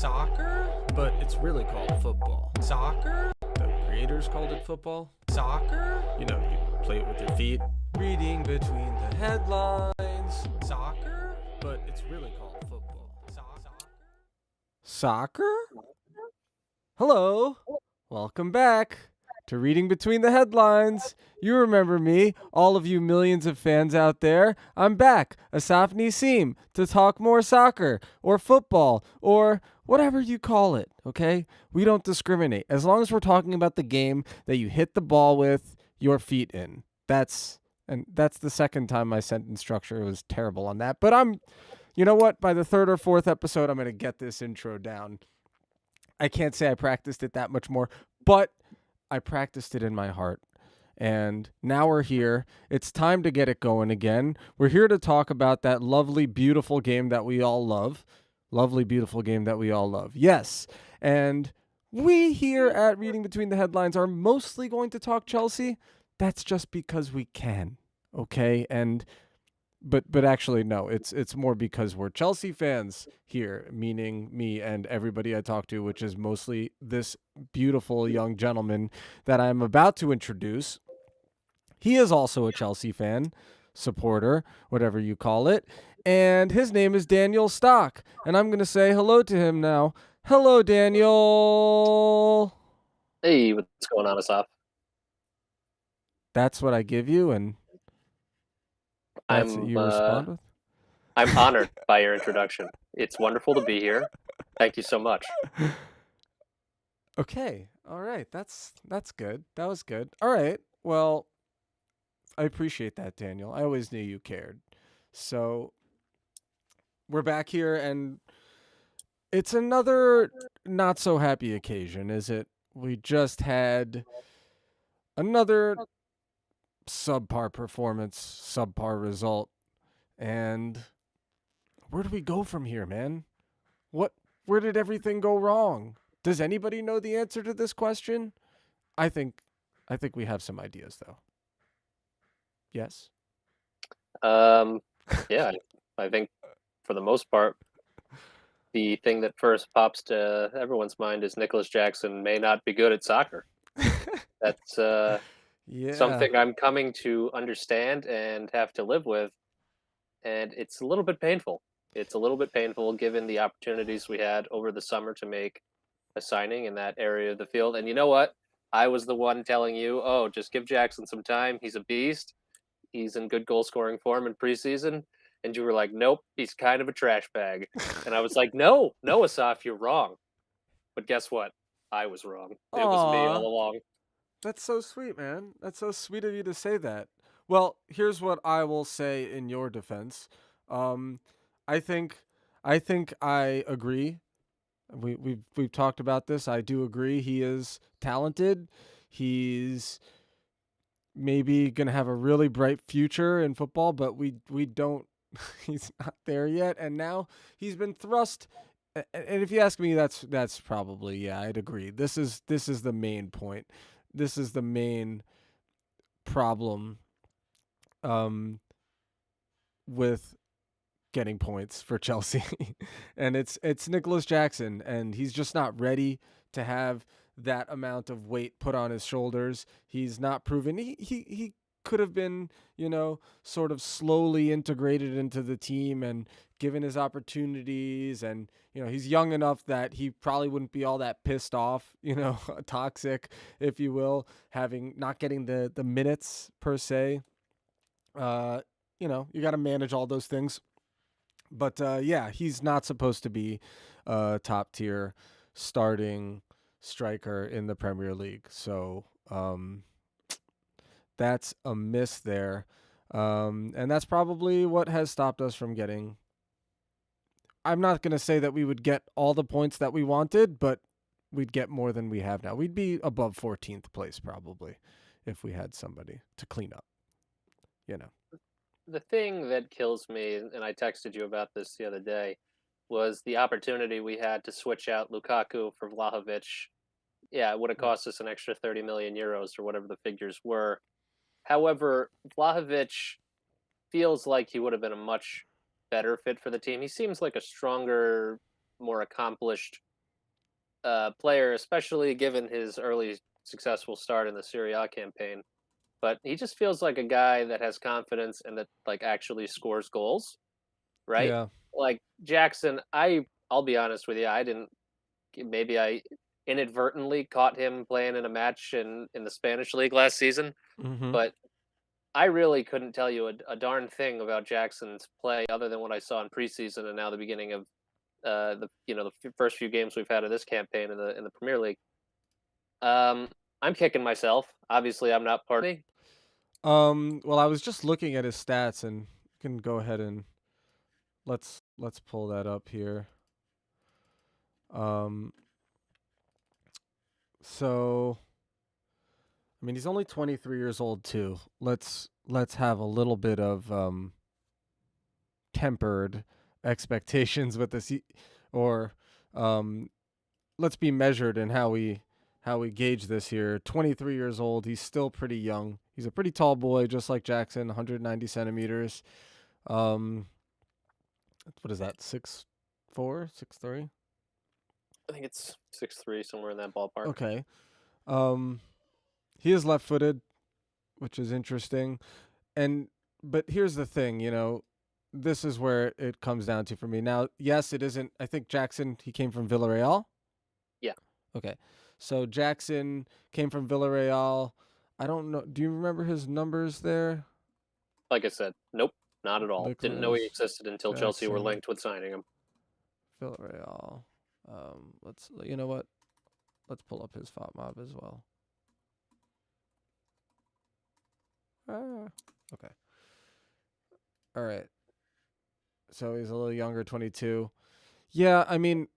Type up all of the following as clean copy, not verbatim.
Soccer? But it's really called football. Soccer? The creators called it football. Soccer? You know, you play it with your feet. Reading between the headlines. Soccer? But it's really called football. Soccer? Hello. Welcome back to Reading Between the Headlines. You remember me, all of you millions of fans out there. I'm back, Asaf Nissim, to talk more soccer or football or whatever you call it, okay? We don't discriminate. As long as we're talking about the game that you hit the ball with your feet in. That's the second time my sentence structure was terrible on that. But you know what? By the third or fourth episode, I'm going to get this intro down. I can't say I practiced it that much more, but I practiced it in my heart. And now we're here. It's time to get it going again. We're here to talk about that lovely, beautiful game that we all love. Lovely, beautiful game that we all love. Yes. And we here at Reading Between the Headlines are mostly going to talk Chelsea. That's just because we can. Okay? But actually, no, it's more because we're Chelsea fans here, meaning me and everybody I talk to, which is mostly this beautiful young gentleman that I'm about to introduce. He is also a Chelsea fan, supporter, whatever you call it, and his name is Daniel Stock, and I'm going to say hello to him now. Hello, Daniel. Hey, what's going on, Asaf? That's what I give you, and that's what I'm you respond with? I'm honored by your introduction. It's wonderful to be here. Thank you so much. Okay. All right. That's good. That was good. All right. Well, I appreciate that, Daniel. I always knew you cared. So we're back here, and it's another not so happy occasion, is it? We just had another subpar performance, subpar result. And where do we go from here, man? Where did everything go wrong? Does anybody know the answer to this question? I think we have some ideas though. Yes. Yeah, I think for the most part, the thing that first pops to everyone's mind is Nicholas Jackson may not be good at soccer. That's Yeah. something I'm coming to understand and have to live with, and it's a little bit painful. It's a little bit painful given the opportunities we had over the summer to make a signing in that area of the field. And you know what? I was the one telling you, oh, just give Jackson some time. He's a beast. He's in good goal scoring form in preseason. And you were like, nope, he's kind of a trash bag. And I was like, no, no, Asaf, you're wrong. But guess what? I was wrong. It was me all Aw, along. that's so sweet, man. That's so sweet of you to say that. Well, here's what I will say in your defense. Um, I think I agree. We've talked about this. I do agree. He is talented. He's maybe gonna have a really bright future in football, but we don't. He's not there yet, and now he's been thrust. And if you ask me, that's probably, yeah, I'd agree. This is the main point. This is the main problem um, with getting points for Chelsea, and it's Nicholas Jackson, and he's just not ready to have that amount of weight put on his shoulders. He's not proven he could have been, sort of slowly integrated into the team and given his opportunities, and he's young enough that he probably wouldn't be all that pissed off, toxic, if you will, having not getting the minutes per se. You got to manage all those things. But yeah, he's not supposed to be a top tier starting striker in the Premier League. So that's a miss there. And that's probably what has stopped us from getting. I'm not going to say that we would get all the points that we wanted, but we'd get more than we have now. We'd be above 14th place probably if we had somebody to clean up, you know. The thing that kills me, and I texted you about this the other day, was the opportunity we had to switch out Lukaku for Vlahovic. Yeah, it would have cost us an extra 30 million euros or whatever the figures were. However, Vlahovic feels like he would have been a much better fit for the team. He seems like a stronger, more accomplished player, especially given his early successful start in the Serie A campaign. But he just feels like a guy that has confidence and that like actually scores goals, right? Yeah. Like Jackson, I'll be honest with you, I didn't maybe I inadvertently caught him playing in a match in the Spanish league last season, Mm-hmm. but I really couldn't tell you a darn thing about Jackson's play other than what I saw in preseason and now the beginning of the first few games we've had of this campaign in the Premier League. Um, I'm kicking myself. Obviously, I'm not part of me. Well, I was just looking at his stats, and you can go ahead and let's pull that up here. Um, so I mean, he's only 23 years old too. Let's have a little bit of tempered expectations with this, or um, let's be measured in how we gauge this here. 23 years old. He's still pretty young. He's a pretty tall boy, just like Jackson, 190 centimeters. Um, what is that? 6'4", 6'3"? I think it's 6'3", somewhere in that ballpark. Okay. Um, he is left-footed, which is interesting. And but here's the thing, this is where it comes down to for me. Now, yes, it isn't. I think Jackson, he came from Villarreal. Yeah, Okay. So Jackson came from Villarreal. I don't know. Do you remember his numbers there? like I said, nope, not at all. Didn't know he Nicholas existed until Chelsea were Jackson, linked with signing him. Villarreal. You know what? Let's pull up his FOTMOB as well. Okay. All right. So he's a little younger, 22. Yeah, I mean,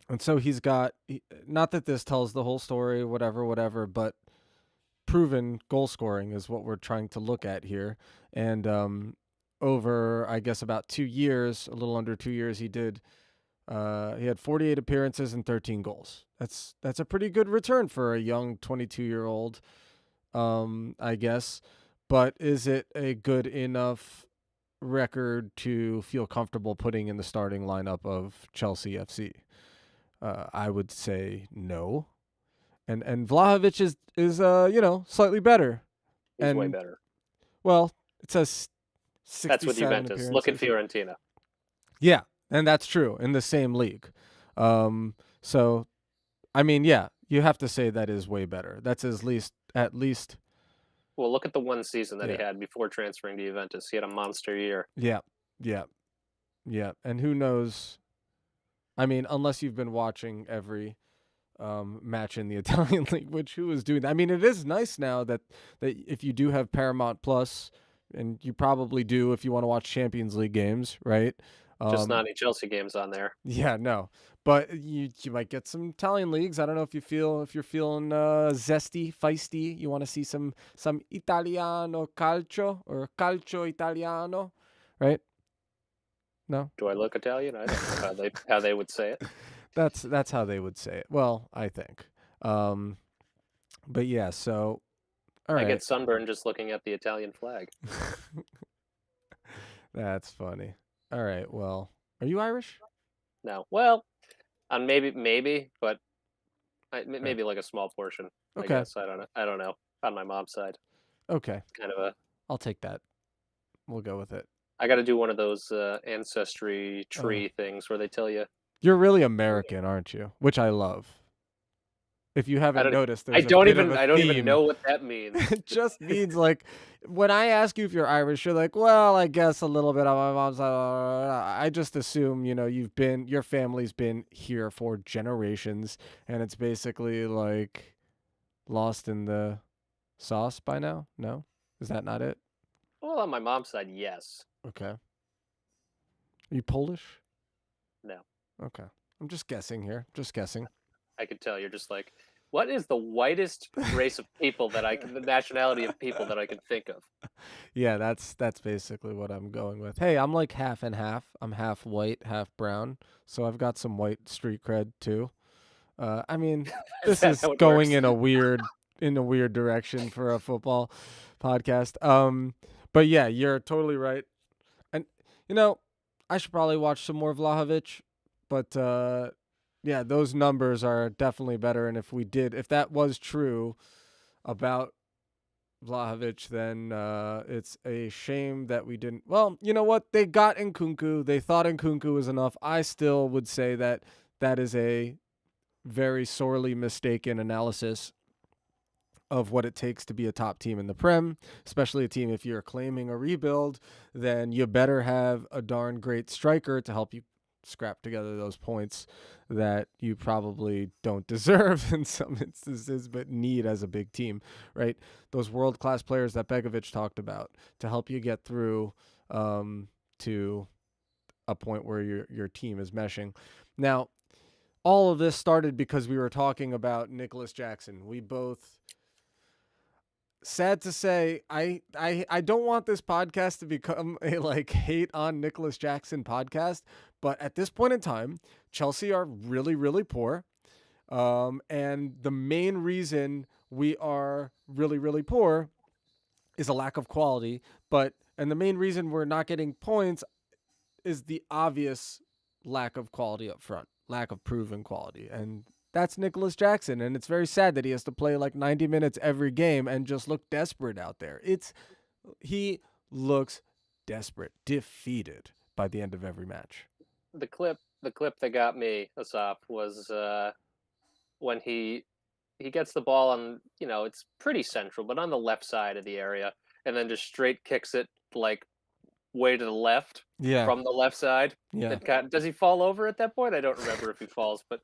and so he's got, not that this tells the whole story, whatever, but proven goal scoring is what we're trying to look at here. And over, I guess, about 2 years, a little under 2 years, he had 48 appearances and 13 goals. That's a pretty good return for a young 22-year-old, I guess. But is it a good enough record to feel comfortable putting in the starting lineup of Chelsea FC? I would say no. And Vlahovic is slightly better. He's way And better. well, it says That's with 67 Juventus. Look at appearances. Fiorentina. Yeah, and that's true in the same league. So I mean, yeah, you have to say that is way better. That's at least Well, look at the one season that he yeah. had before transferring to Juventus. He had a monster year. Yeah. Yeah. Yeah. And who knows? I mean, unless you've been watching every match in the Italian league, which who is doing that? I mean, it is nice now that if you do have Paramount Plus, and you probably do if you want to watch Champions League games, right? Just not any Chelsea games on there. Yeah, no, but you might get some Italian leagues. I don't know if you're feeling zesty, feisty. You want to see some Italiano calcio or calcio Italiano, right? No, Do I look Italian? I don't know how they would say it. that's how they would say it. Well, I think. But yeah, so all I right. get sunburned just looking at the Italian flag. That's funny. All right. Well, are you Irish? No, well, on maybe, but All right. maybe like a small portion. I Okay. guess I don't know. I don't know. On my mom's side, Okay. kind of a. I'll take that. We'll go with it. I got to do one of those ancestry Uh, tree things where they tell you. you're really American, aren't you? Which I love. If you I haven't don't. noticed, I there's a don't bit of even. a I don't even theme. know what that means. It just means like when I ask you if you're Irish, you're like, well, I guess a little bit on my mom's side. I just assume, your family's been here for generations, and it's basically like lost in the sauce by now. No, is that not it? Well, on my mom's side, yes. Okay. Are you Polish? No, Okay. I'm just guessing here. Just guessing. I could tell you're just like, what is the whitest race of people the nationality of people that I can think of? Yeah, that's basically what I'm going with. Hey, I'm like half and half. I'm half white, half brown, so I've got some white street cred too. I mean, Is this that is how it going works? in a weird direction for a football podcast. But yeah, you're totally right. And I should probably watch some more Vlahovic, but Yeah, those numbers are definitely better. And if that was true about Vlahovic, then it's a shame that we didn't. Well, you know what? They got Nkunku. They thought Nkunku was enough. I still would say that that is a very sorely mistaken analysis of what it takes to be a top team in the Prem, especially a team if you're claiming a rebuild, then you better have a darn great striker to help you scrap together those points that you probably don't deserve in some instances, but need as a big team, right? Those world-class players that Begovic talked about to help you get through to a point where your team is meshing. Now, all of this started because we were talking about Nicholas Jackson. We both sad to say, I don't want this podcast to become a like hate on Nicholas Jackson podcast, but at this point in time, Chelsea are really, really poor. And the main reason we are really, really poor is a lack of quality. And the main reason we're not getting points is the obvious lack of quality up front, lack of proven quality. And that's Nicholas Jackson. And it's very sad that he has to play like 90 minutes every game and just look desperate out there. He looks desperate, defeated by the end of every match. The clip that got me, Asaf, was when he gets the ball on, it's pretty central, but on the left side of the area, and then just straight kicks it like way to the left Yeah. from the left side. Yeah. Does he fall over at that point? I don't remember if he falls, but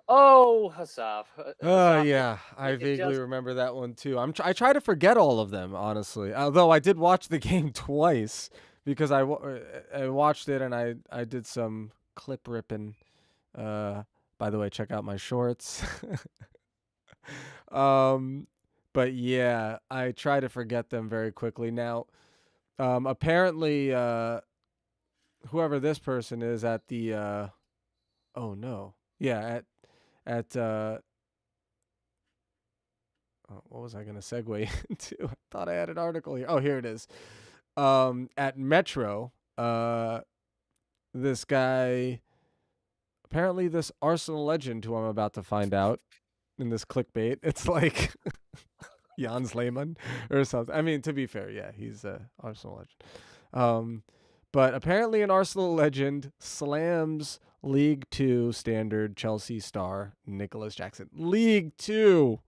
oh, Asaf, Asaf, Yeah, I it vaguely just remember that one too. I try to forget all of them, honestly. Although I did watch the game twice because I watched it and I did some clip ripping. By the way, check out my shorts. um, but yeah, I try to forget them very quickly. Now, apparently, whoever this person is at the oh no, yeah, at what was I going to segue into? I thought I had an article here. Oh, here it is. At Metro, this guy, apparently this Arsenal legend who I'm about to find out in this clickbait, it's like Jans Lehmann or something. I mean, to be fair, yeah, he's a Arsenal legend. But apparently an Arsenal legend slams League Two standard Chelsea star Nicholas Jackson. League Two.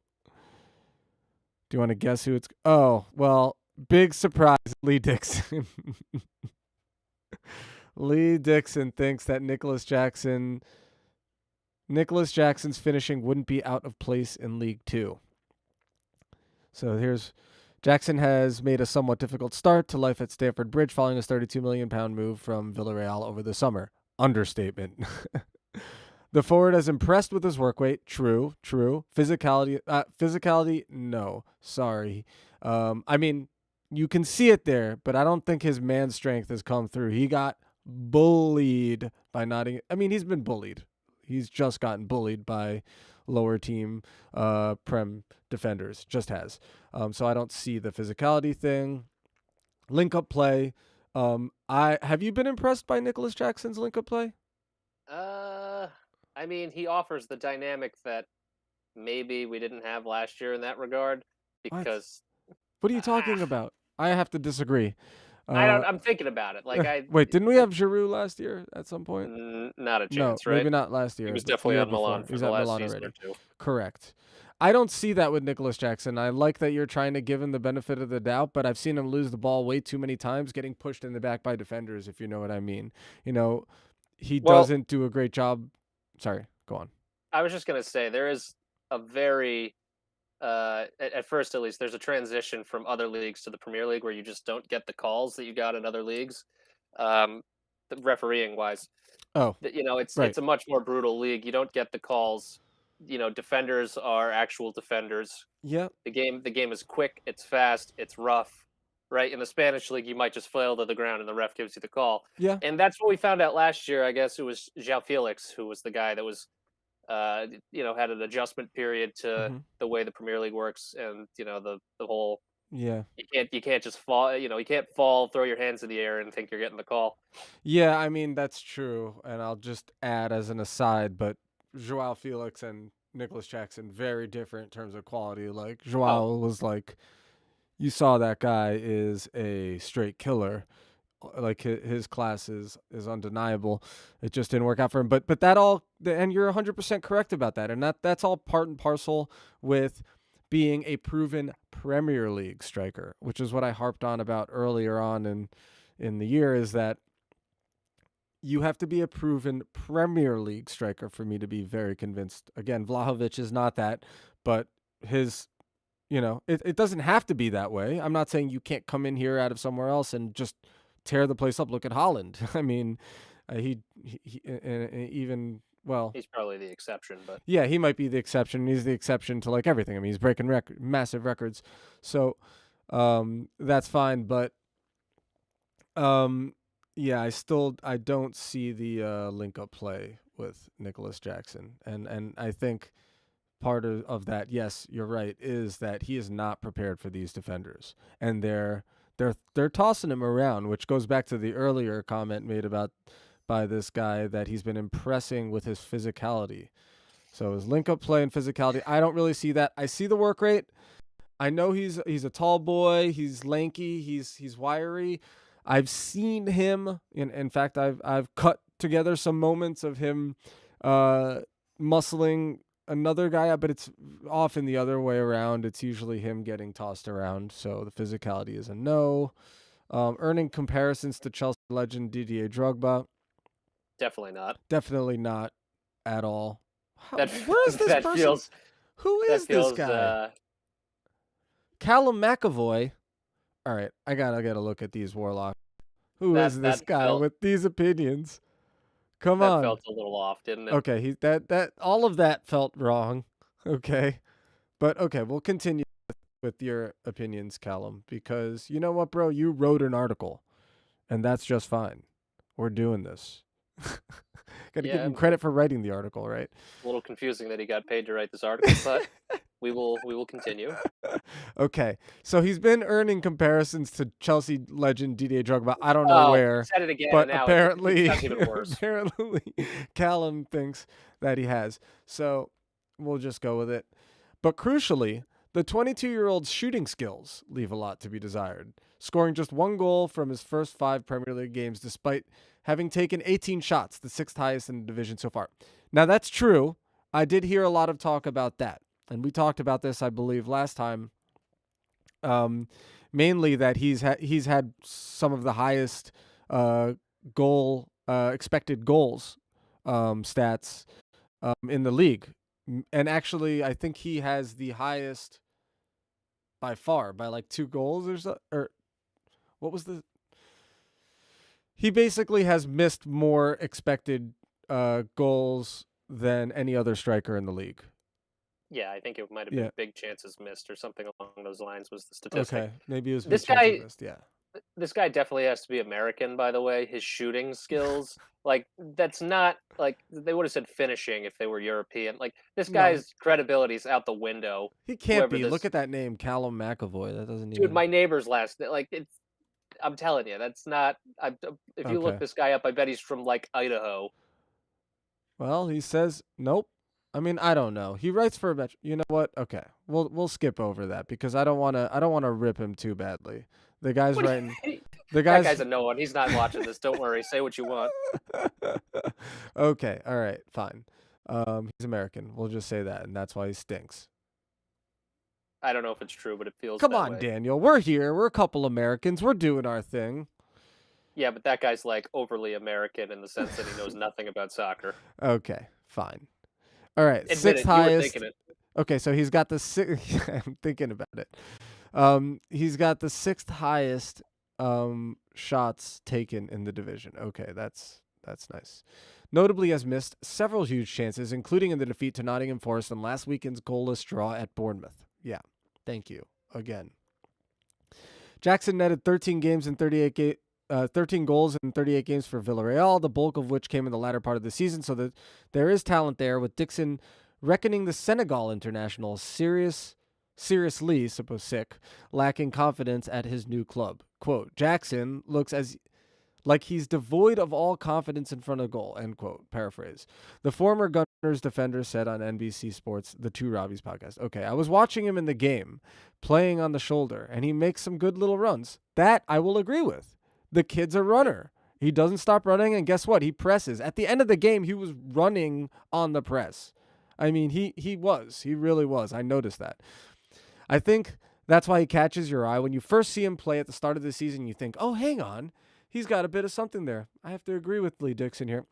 Do you want to guess who it's? Oh, well, big surprise, Lee Dixon. Lee Dixon thinks that Nicholas Jackson's finishing wouldn't be out of place in League Two. So here's Jackson has made a somewhat difficult start to life at Stamford Bridge following his £32 million move from Villarreal over the summer. Understatement. The forward has impressed with his work rate. True. Physicality, no. Sorry. I mean, you can see it there, but I don't think his man strength has come through. He got bullied by Nottingham. I mean, he's been bullied. He's just gotten bullied by lower team Prem defenders. Just has. So I don't see the physicality thing. Link up play. Have you been impressed by Nicholas Jackson's link up play? I mean, he offers the dynamic that maybe we didn't have last year in that regard What? because What are you ah, talking about? I have to disagree. I don't. I'm thinking about it. Wait, didn't we have Giroud last year at some point? Not a No, chance, right? maybe not last He year. was The definitely year on Milan before. for He's the at last Milan season or already. two. Correct. I don't see that with Nicholas Jackson. I like that you're trying to give him the benefit of the doubt, but I've seen him lose the ball way too many times, getting pushed in the back by defenders, if you know what I mean. He Well, doesn't do a great job. Sorry, go on. I was just gonna say there is a very at first at least there's a transition from other leagues to the Premier League where you just don't get the calls that you got in other leagues, um, refereeing wise. Oh, It's right. a much more brutal league. You don't get the calls. Defenders are actual defenders. Yeah, The game is quick. It's fast. It's rough. Right in the Spanish league, you might just flail to the ground and the ref gives you the call. yeah. And that's what we found out last year. I guess it was João Felix who was the guy that was had an adjustment period to Mm-hmm. the way the Premier League works, and the whole Yeah. you can't just fall, you can't fall, throw your hands in the air, and think you're getting the call. Yeah, I mean, that's true. And I'll just add as an aside, but Joao Felix and Nicholas Jackson, very different in terms of quality. Like Oh, Joao was like, you saw that guy is a straight killer. Like his class is undeniable. It just didn't work out for him. But that all, and you're 100% correct about that. And that's all part and parcel with being a proven Premier League striker, which is what I harped on about earlier on in the year, is that you have to be a proven Premier League striker for me to be very convinced. Again, Vlahovic is not that, but his, it doesn't have to be that way. I'm not saying you can't come in here out of somewhere else and just tear the place up. Look at Holland. I mean, he even, well, he's probably the exception, but yeah, he might be the exception. He's the exception to like everything. I mean, he's breaking massive records. So, that's fine. But, um, yeah, I don't see the link up play with Nicholas Jackson, and I think part of that, yes, you're right, is that he is not prepared for these defenders, and they're tossing him around, which goes back to the earlier comment made about by this guy that he's been impressing with his physicality. So his link up play and physicality, I don't really see that. I see the work rate. I know he's a tall boy. He's lanky. He's wiry. I've seen him. In fact, I've cut together some moments of him, muscling another guy up, but it's often the other way around. It's usually him getting tossed around. So the physicality is a no. Earning comparisons to Chelsea legend Didier Drogba, definitely not. definitely not at all. That Where is this that person? feels Who that is this feels guy? Callum McAvoy. All right, I gotta get a look at these Warlocks. Who is this that guy felt with these opinions? Come that on. felt a little off, didn't it? Okay, that all of that felt wrong. Okay, but okay, we'll continue with your opinions, Callum, because you know what, bro, you wrote an article, and that's just fine. We're doing this. Got to give Yeah, him credit for writing the article, right? a little confusing that he got paid to write this article, but we will continue. Okay, so he's been earning comparisons to Chelsea legend Didier Drogba. I don't know Oh, you where, said it again, and but now it apparently, sounds even worse. apparently, Callum thinks that he has. So we'll just go with it. But crucially, the 22-year-old's shooting skills leave a lot to be desired, scoring just one goal from his first 5 Premier League games, despite having taken 18 shots, the 6th highest in the division so far. Now that's true. I did hear a lot of talk about that. And we talked about this, I believe, last time. Mainly that he's had some of the highest goal expected goals stats in the league, and actually, I think he has the highest by far by like 2 goals or so. Or what was the? He basically has missed more expected goals than any other striker in the league. Yeah, I think it might have Yeah. been big chances missed or something along those lines was the statistic. Okay. Maybe it was big This chances guy missed. Yeah. this guy definitely has to be American, by the way. His shooting skills, like that's not like they would have said finishing if they were European. Like this No, guy's credibility is out the window. he can't Whoever be. Look this at that name, Callum McAvoy. That doesn't dude, even. my neighbor's last, like it's. I'm telling you, that's not. If you look Okay. this guy up, I bet he's from like Idaho. Well, he says nope. I mean, I don't know. He writes for a metro. You know what? Okay, we'll skip over that because I don't wanna rip him too badly. The guy's What? writing. The That guy's. guy's a no one. He's not watching this. Don't worry. Say what you want. Okay. All right. Fine. He's American. We'll just say that, and that's why he stinks. I don't know if it's true, but it feels Come that on, way. Daniel. We're here. We're a couple Americans. We're doing our thing. Yeah, but that guy's like overly American in the sense that he knows nothing about soccer. Okay. Fine. All right. Admit Sixth it. You were highest. thinking it. Okay, so he's got the I'm thinking about it. He's got the 6th highest shots taken in the division. Okay, that's nice. Notably has missed several huge chances, including in the defeat to Nottingham Forest and last weekend's goalless draw at Bournemouth. Yeah, thank you again. Jackson netted 13 goals in 38 games for Villarreal, the bulk of which came in the latter part of the season. So that there is talent there, with Dixon reckoning the Senegal international seriously, suppose sick, lacking confidence at his new club. Quote, Jackson looks like he's devoid of all confidence in front of goal, end quote, paraphrase. The former Gunners defender said on NBC Sports, the Two Robbies podcast. Okay, I was watching him in the game, playing on the shoulder, and he makes some good little runs. That I will agree with. The kid's a runner. He doesn't stop running, and guess what? He presses. At the end of the game, he was running on the press. I mean, he was. He really was. I noticed that. I think that's why he catches your eye. When you first see him play at the start of the season, you think, oh, hang on. He's got a bit of something there. I have to agree with Lee Dixon here.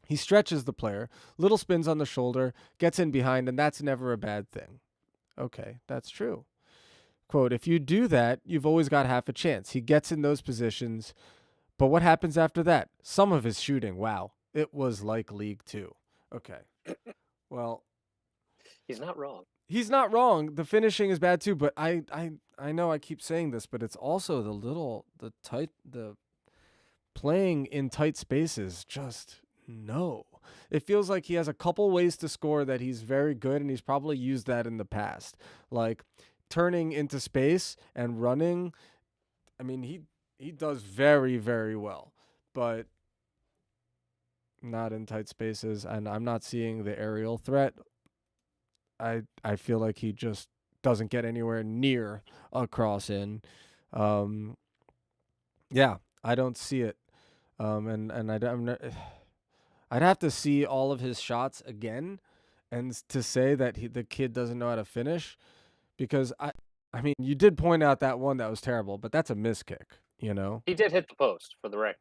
He stretches the player, little spins on the shoulder, gets in behind, and that's never a bad thing. Okay, that's true. Quote, if you do that, you've always got half a chance. He gets in those positions, but what happens after that? Some of his shooting, wow, it was like League Two. Okay, well, He's not wrong. he's not wrong. The finishing is bad too, but I know I keep saying this, but it's also the playing in tight spaces. Just no. It feels like he has a couple ways to score that he's very good, and he's probably used that in the past, like turning into space and running. I mean, he does very, very well, but not in tight spaces, and I'm not seeing the aerial threat. I feel like he just doesn't get anywhere near a cross in. Yeah, I don't see it. I'd have to see all of his shots again, and to say that the kid doesn't know how to finish, because I mean, you did point out that one that was terrible, but that's a miss kick, you know. He did hit the post, for the record.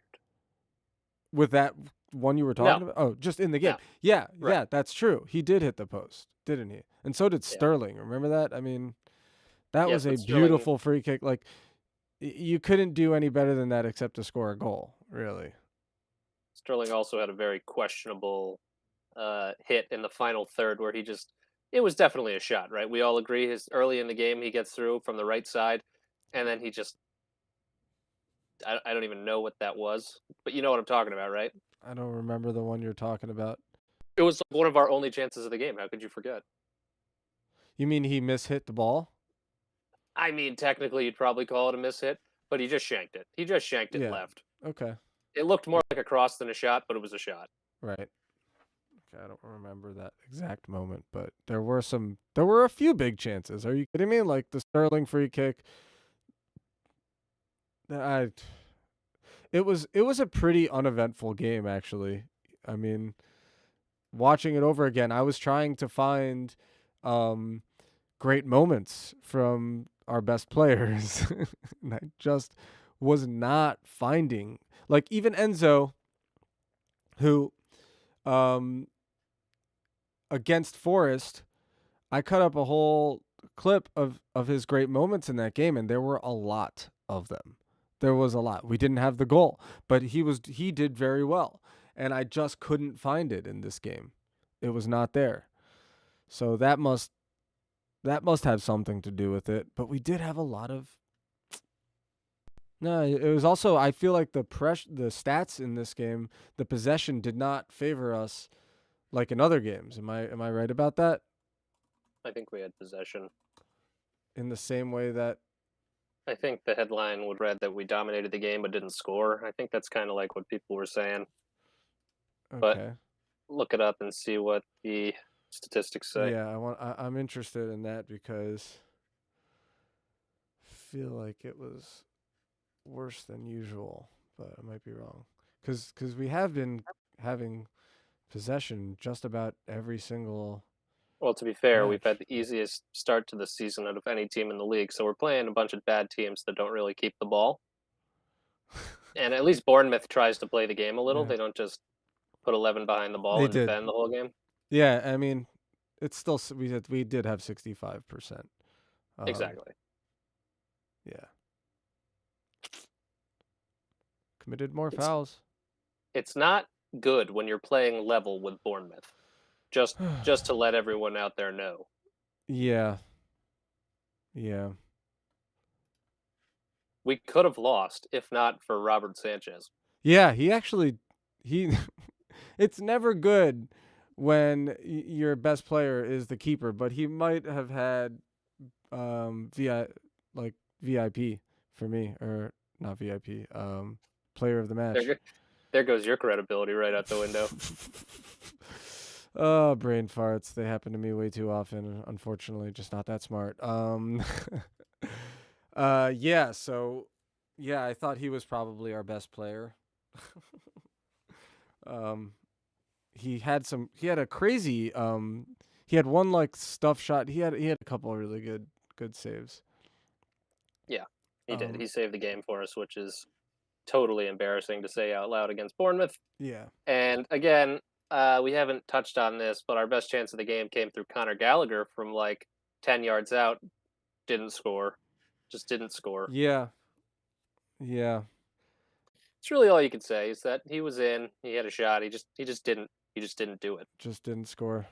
With that one you were No, talking about, oh, just in the game, no, yeah, right. yeah, that's true. He did hit the post, didn't he? And so did Yeah. Sterling. Remember that? I mean, that Yes, was a but Sterling, beautiful free kick. Like you couldn't do any better than that except to score a goal, really. Sterling also had a very questionable hit in the final third where it was definitely a shot, right? We all agree his early in the game he gets through from the right side, and then I don't even know what that was, but you know what I'm talking about, right? I don't remember the one you're talking about. It was like one of our only chances of the game. How could you forget? You mean he mishit the ball? I mean, technically, you'd probably call it a miss hit, but he just shanked it. He just shanked it Yeah. left. Okay. It looked more like a cross than a shot, but it was a shot. Right. Okay, I don't remember that exact moment, but there were a few big chances. Are you kidding me? Like the Sterling free kick. I it was a pretty uneventful game, actually. I mean, watching it over again, I was trying to find um great moments from our best players. And I just was not finding, like, even Enzo, who um against Forest, I cut up a whole clip of his great moments in that game, and there were a lot of them. There was a lot. We didn't have the goal, but he did very well, and I just couldn't find it in this game. It was not there. So that must have something to do with it. But we did have a lot of. No, it was also, I feel like the stats in this game, the possession did not favor us like in other games. Am I right about that? I think we had possession. In the same way that I think the headline would read that we dominated the game but didn't score. I think that's kind of like what people were saying. But okay. look it up and see what the statistics say. Yeah, I'm interested in that because I feel like it was worse than usual, but I might be wrong. Cuz we have been having possession just about every single Well, to be fair, we've had match. the easiest start to the season out of any team in the league, so we're playing a bunch of bad teams that don't really keep the ball. And at least Bournemouth tries to play the game a little. Yeah. They don't just put 11 behind the ball They and did. defend the whole game. Yeah, I mean, it's still we did have 65%. Um Exactly. yeah. Committed more It's fouls. it's not good when you're playing level with Bournemouth. Just to let everyone out there know. Yeah. Yeah. We could have lost if not for Robert Sanchez. Yeah, he it's never good when your best player is the keeper, but he might have had VI like VIP for me, or not VIP, player of the match. There goes your credibility right out the window. Oh, brain farts. They happen to me way too often. Unfortunately, just not that smart. Yeah. So, yeah, I thought he was probably our best player. um, he had a crazy. He had one like stuff shot. He had a couple of really good saves. Yeah, he did. Um, He saved the game for us, which is totally embarrassing to say out loud against Bournemouth. yeah. And again, we haven't touched on this, but our best chance of the game came through Conor Gallagher from like 10 yards out. Didn't score. Just didn't score. Yeah. Yeah. It's really all you can say is that he was in, he had a shot, he just didn't do it. Just didn't score.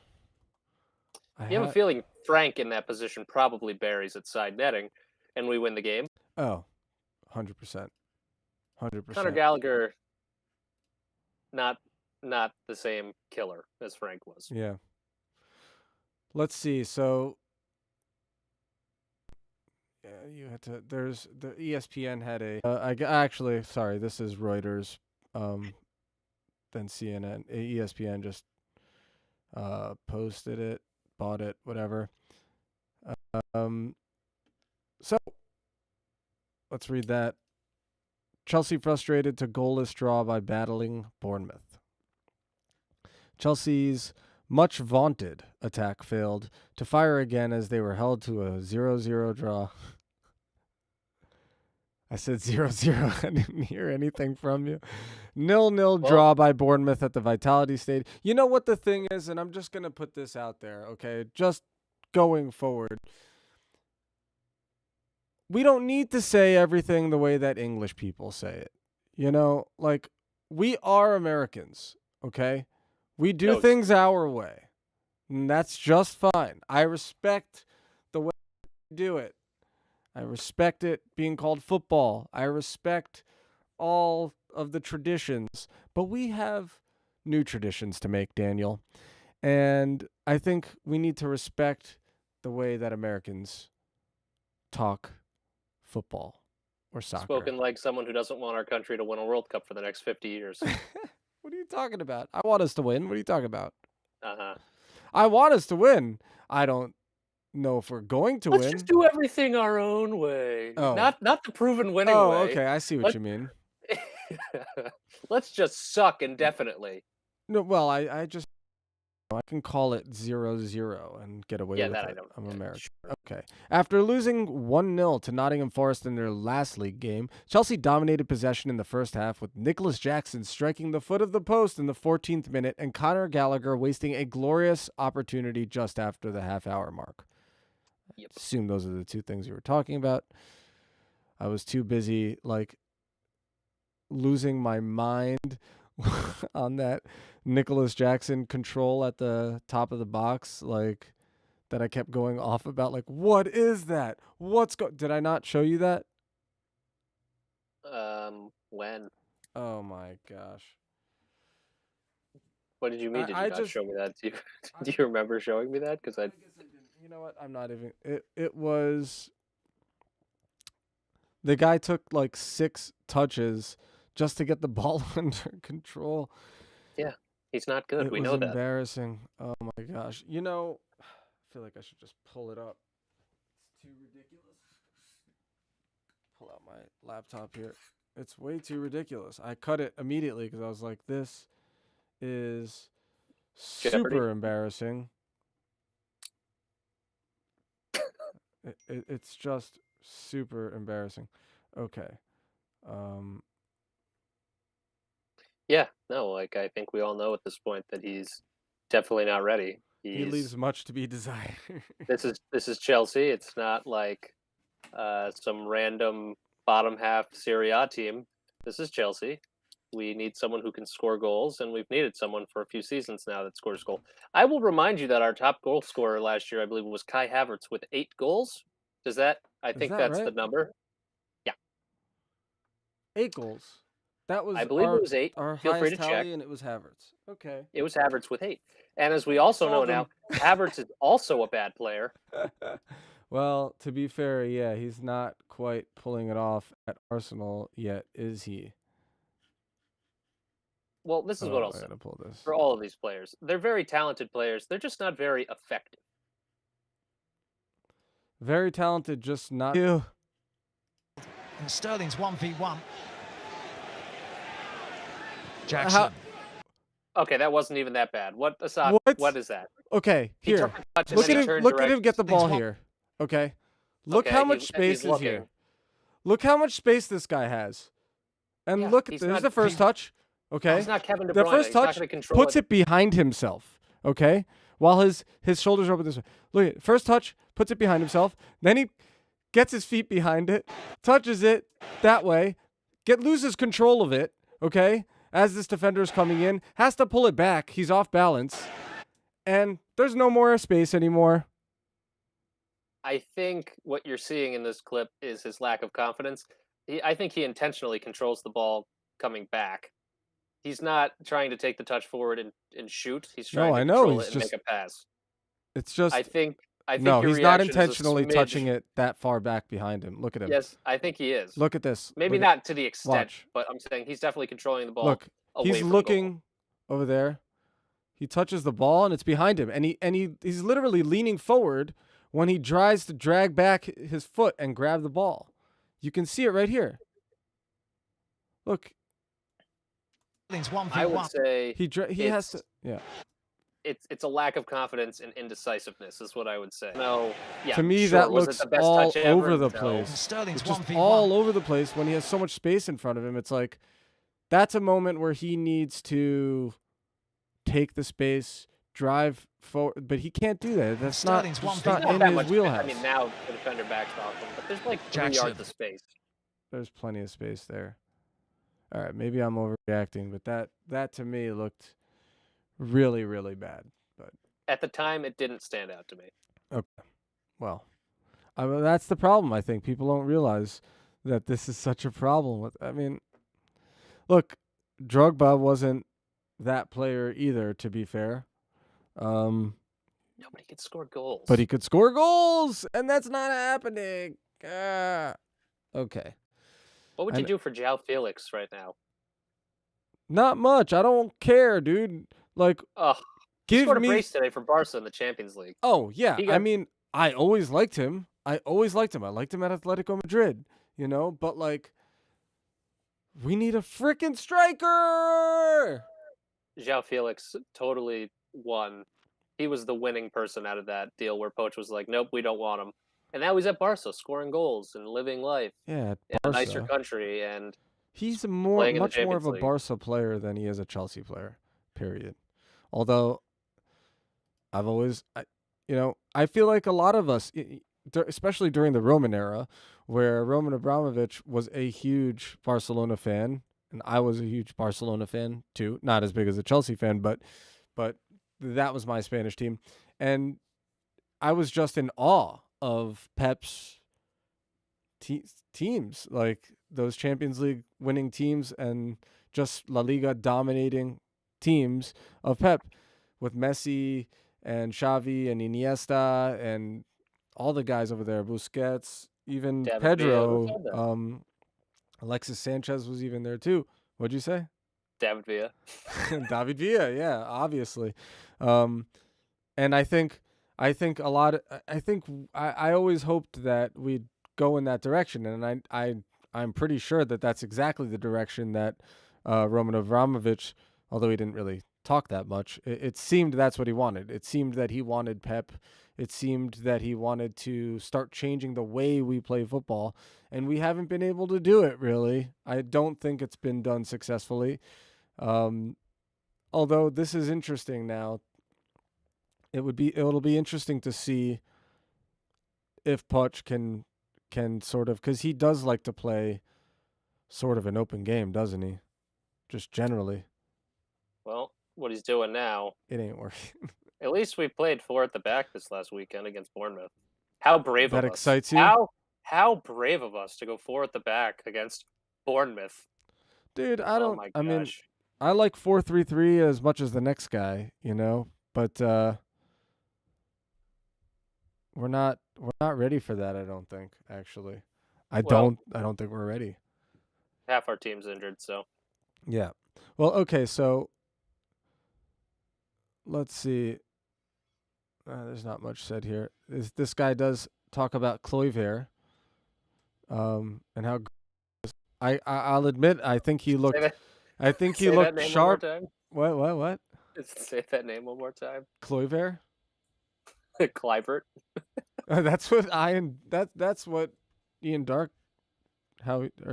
You have a feeling Frank in that position probably buries at side netting and we win the game. Oh, 100%. Conor 100%. Gallagher not not the same killer as Frank was. Yeah. Let's see. So, yeah, you had to. There's the ESPN had a. Actually, sorry, this is Reuters. Then CNN, ESPN just posted it, bought it, whatever. So let's read that. Chelsea frustrated to goalless draw by battling Bournemouth. Chelsea's much vaunted attack failed to fire again as they were held to a 0-0 draw. I said 0-0. I didn't hear anything from you. 0-0 draw by Bournemouth at the Vitality Stadium. You know what the thing is, and I'm just going to put this out there, okay? Just going forward. We don't need to say everything the way that English people say it. You know, like, we are Americans, okay? We do things our way. And that's just fine. I respect the way you do it. I respect it being called football. I respect all of the traditions. But we have new traditions to make, Daniel. And I think we need to respect the way that Americans talk football or soccer. Spoken like someone who doesn't want our country to win a World Cup for the next 50 years. What are you talking about? I want us to win. What are you talking about? Uh-huh. I want us to win. I don't know if we're going to win. Let's just do everything our own way. Oh. Not the proven winning way. Oh, okay. I see what you mean. Let's just suck indefinitely. No, well, I just I can call it 0-0 and get away with it. I don't. I'm American. Sure. Okay. After losing 1-0 to Nottingham Forest in their last league game, Chelsea dominated possession in the first half with Nicholas Jackson striking the foot of the post in the 14th minute and Conor Gallagher wasting a glorious opportunity just after the half-hour mark. Yep. I assume those are the two things you were talking about. I was too busy, like, losing my mind on that Nicholas Jackson control at the top of the box, like, that I kept going off about, like, what is that? Did I not show you that? When? Oh my gosh. What did you mean? Did you not show me that? Do you remember showing me that? Because I guess I didn't. You know what? I'm not even. It was. The guy took like 6 touches just to get the ball under control. Yeah, he's not good. We know that. It was embarrassing. Oh my gosh. You know, I feel like I should just pull it up. It's too ridiculous. Pull out my laptop here. It's way too ridiculous. I cut it immediately because I was like, this is super embarrassing. It's just super embarrassing. Okay. Yeah, no, like I think we all know at this point that he's definitely not ready. He leaves much to be desired. This is Chelsea. It's not like some random bottom half Serie A team. This is Chelsea. We need someone who can score goals, and we've needed someone for a few seasons now that scores goals. I will remind you that our top goal scorer last year, I believe, was Kai Havertz with 8 goals. Does that? I think that's right? the number. Yeah, 8 goals. That was I believe it was 8. Our Feel free to tally, check. and it was Havertz. Okay. It was Havertz with 8. And as we also know now, Havertz is also a bad player. Well, to be fair, yeah, he's not quite pulling it off at Arsenal yet, is he? Well, this is what Oh, I'll I say gotta pull this. for all of these players. They're very talented players. They're just not very effective. Very talented, just not you. And Sterling's 1v1. How? Jackson. Okay, that wasn't even that bad. What, Asaf? What? What is that? Okay, He took here. a touch and Look then at he him. turned Look at him directions. get the ball Things here. Okay. Look Okay, how much he's space is looking. here. Look how much space this guy has. And Yeah, look, he's there's not- the first touch. Okay. He's not Kevin De The Bruyne. first He's not touch going to control puts it behind himself. Okay. While his shoulders are over this way. Look at it. First touch puts it behind himself. Then he gets his feet behind it, touches it that way, loses control of it. Okay. As this defender is coming in, has to pull it back. He's off balance. And there's no more space anymore. I think what you're seeing in this clip is his lack of confidence. I think he intentionally controls the ball coming back. He's not trying to take the touch forward and shoot. He's trying to I know. control He's it and just. make a pass. It's just. I think No, your he's not reaction is a intentionally smidge- touching it that far back behind him. Look at him. Yes, I think he is. Look at this. Maybe Look at- not to the extent, watch. but I'm saying he's definitely controlling the ball. Look, away he's from looking over there. He touches the ball and it's behind him, and he's literally leaning forward when he tries to drag back his foot and grab the ball. You can see it right here. Look, Sterling's goal. 1v1. I would say he has to. Yeah. it's a lack of confidence and indecisiveness is what I would say. No, yeah. To me, sure, that was it looks the best all touch ever? over the No. place. And Sterling's It's just 1v1. all over the place when he has so much space in front of him. It's like that's a moment where he needs to take the space, drive forward, but he can't do that. That's not, Sterling's just 1v1. not Not in that his much. wheelhouse. I mean, now the defender backs off him, but there's like 3 Jackson. yards of space. There's plenty of space there. All right, maybe I'm overreacting, but that to me looked really, really bad. But At the time, it didn't stand out to me. well, that's the problem. I think people don't realize that this is such a problem. I mean, look, Drogba wasn't that player either. To be fair, Nobody could score goals. but he could score goals, and that's not happening. Okay. What would I you do for João Felix right now? Not much. I don't care, dude. Like, Ugh. He give scored a me. brace today for Barca in the Champions League. Oh yeah. He I got- mean, I always liked him. I liked him at Atletico Madrid. But like, we need a freaking striker. João Felix totally won. He was the winning person out of that deal where Poch was like, nope, we don't want him. And now he's at Barca scoring goals and living life Yeah, in a nicer Barca. country. And He's playing in the much more of Champions a League. Barca player than he is a Chelsea player. Period. Although I've always, I feel like a lot of us, especially during the Roman era, where Roman Abramovich was a huge Barcelona fan, and I was a huge Barcelona fan too. Not as big as a Chelsea fan, but that was my Spanish team, and I was just in awe of Pep's teams, like those Champions League winning teams and just La Liga dominating teams of Pep with Messi and Xavi and Iniesta and all the guys over there, Busquets, even David Pedro, Villa, who said Alexis Sanchez was even there too. What'd you say? David Villa. David Villa, yeah, obviously. And I think a lot. I always hoped that we'd go in that direction, and I'm pretty sure that that's exactly the direction that Roman Abramovich, although he didn't really talk that much, it seemed that's what he wanted. It seemed that he wanted Pep. It seemed that he wanted to start changing the way we play football, and we haven't been able to do it really. I don't think it's been done successfully. Although this is interesting now. It'll be interesting to see if Poch can sort of, because he does like to play sort of an open game, doesn't he? Just generally, Well, what he's doing now, it ain't working. at least we played 4 at the back this last weekend against Bournemouth. How brave That of us. excites you? How brave of us to go 4 at the back against Bournemouth. Dude, Oh my I mean, gosh. I like 4-3-3 as much as the next guy, but we're not ready for that, I don't think, actually. I Well- don't think we're ready. Half our team's injured, so Yeah. Well, okay, so let's see. There's not much said here. This guy does talk about Kluivert, and how I'll admit I think he Say looked that. I think he Say that looked name one more sharp. time. What? Say that name one more time. Kluivert? Clivert. That's what that's what Ian Dark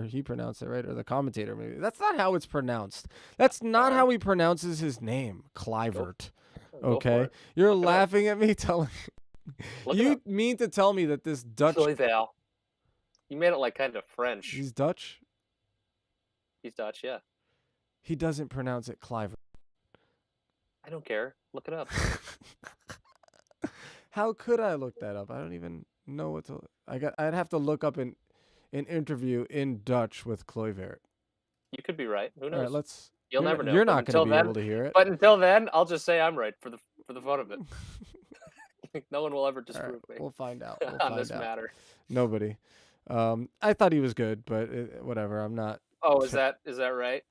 he pronounced it, right? Or the commentator maybe. That's not how it's pronounced. That's not how he pronounces his name, Clivert. Go for Okay? it. You're Look it up. laughing at me telling Look it you up. mean to tell me that this Dutch Clival. You made it like kind of French. he's Dutch? He's Dutch, yeah. He doesn't pronounce it Clivert. I don't care. Look it up. How could I look that up? I don't even know what to. I'd have to look up an interview in Dutch with Kluivert. You could be right. Who knows? All right, let's. You'll never know. You're But not going to until be then- able to hear it. But until then, I'll just say I'm right for the fun of it. No one will ever All disprove right, me we'll find out. on this matter. Nobody. I thought he was good, but whatever. I'm not Oh, is that right?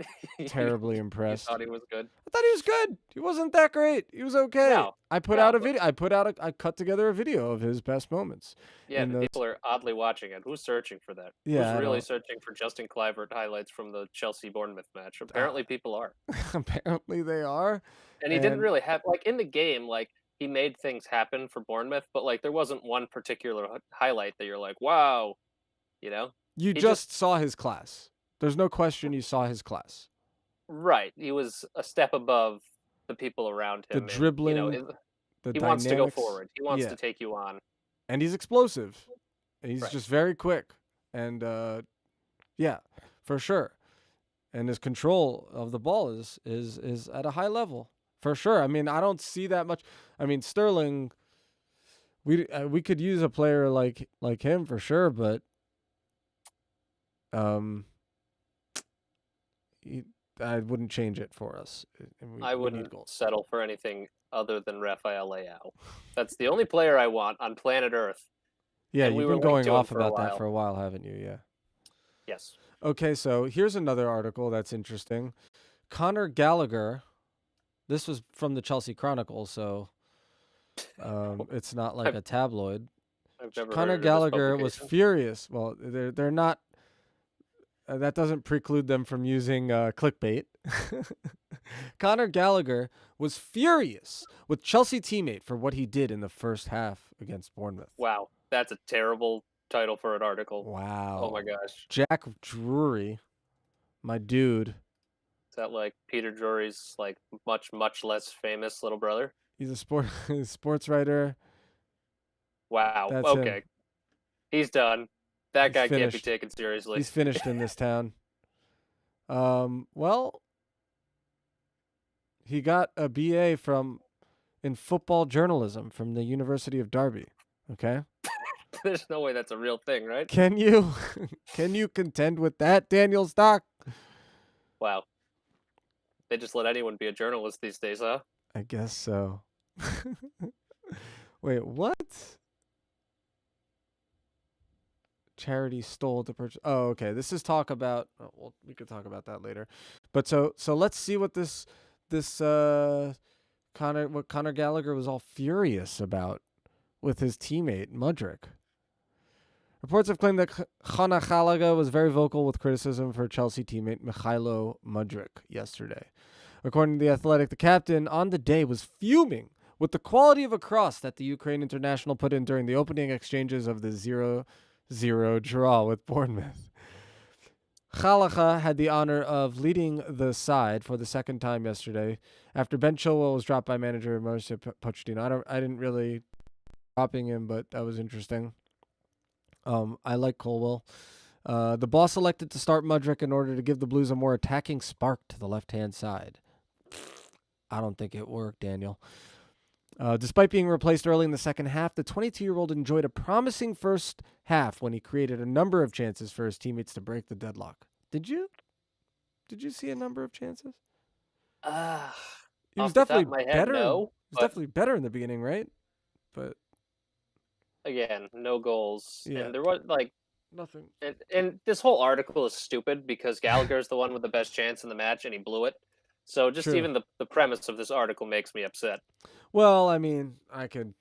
terribly You impressed. thought he was good? I thought he was good. He wasn't that great. He was okay. No, I put no, out a but- video. I cut together a video of his best moments. Yeah, in the those- people are oddly watching it. Who's searching for that? Yeah, I Who's really don't- searching for Justin Clivert highlights from the Chelsea Bournemouth match? Apparently, people are. Apparently they are. And he didn't And- really have in the game. Like he made things happen for Bournemouth, but like there wasn't one particular highlight that you're like, wow, you know. You He just saw his class. There's no question you saw his class. Right, he was a step above the people around The him. dribbling, and, you know, The he dynamics, wants to go forward. He wants yeah. to take you on. And he's explosive. And he's Right. just very quick. And yeah, for sure. And his control of the ball is at a high level. For sure. I mean, I don't see that much. I mean, Sterling, we could use a player like him for sure, but I wouldn't change it for us. I we need wouldn't goals. settle for anything other than Rafael Leao. That's the only player I want on planet Earth. Yeah, and we you've were been linked going to him off for a about that while. for a while, haven't you? Yeah. Yes. Okay, so here's another article that's interesting. Conor Gallagher, this was from the Chelsea Chronicle, so it's not like a tabloid. I've never heard Conor of this Gallagher was publication. furious. Well, they're not. That doesn't preclude them from using clickbait. Conor Gallagher was furious with Chelsea teammate for what he did in the first half against Bournemouth. Wow, that's a terrible title for an article. Wow. Oh my gosh. Jack Drury, my dude. Is that like Peter Drury's like much less famous little brother? He's a sports writer. Wow. That's him. okay. He's done. That He's guy can't be finished. taken seriously. He's finished in this town. Well, he got a BA in football journalism from the University of Derby. Okay, There's no way that's a real thing, right? can you contend with that, Daniel Stock? Wow. They just let anyone be a journalist these days, huh? I guess so. Wait, what? Charity stole to purchase. Oh, okay. This is talk about. Oh, well, we could talk about that later. But so let's see what this Conor Gallagher was all furious about with his teammate Mudryk. Reports have claimed that Conor Gallagher was very vocal with criticism for Chelsea teammate Mikhailo Mudryk yesterday. According to The Athletic, the captain on the day was fuming with the quality of a cross that the Ukraine international put in during the opening exchanges of the 0-0 draw with Bournemouth. Gallagher had the honor of leading the side for the second time yesterday after Ben Chilwell was dropped by manager Mauricio Pochettino. I didn't really dropping him, but that was interesting. I like Colwell. The boss elected to start Mudryk in order to give the Blues a more attacking spark to the left-hand side. I don't think it worked, Daniel. Despite being replaced early in the second half, the 22-year-old enjoyed a promising first half when he created a number of chances for his teammates to break the deadlock. Did you see a number of chances? He was Off the top definitely of my head, better. no, He was but- definitely better in the beginning, right? But Again, no goals. Yeah. And there was like Nothing. And this whole article is stupid because Gallagher's the one with the best chance in the match and he blew it. So just True. even the premise of this article makes me upset. Well, I mean, I can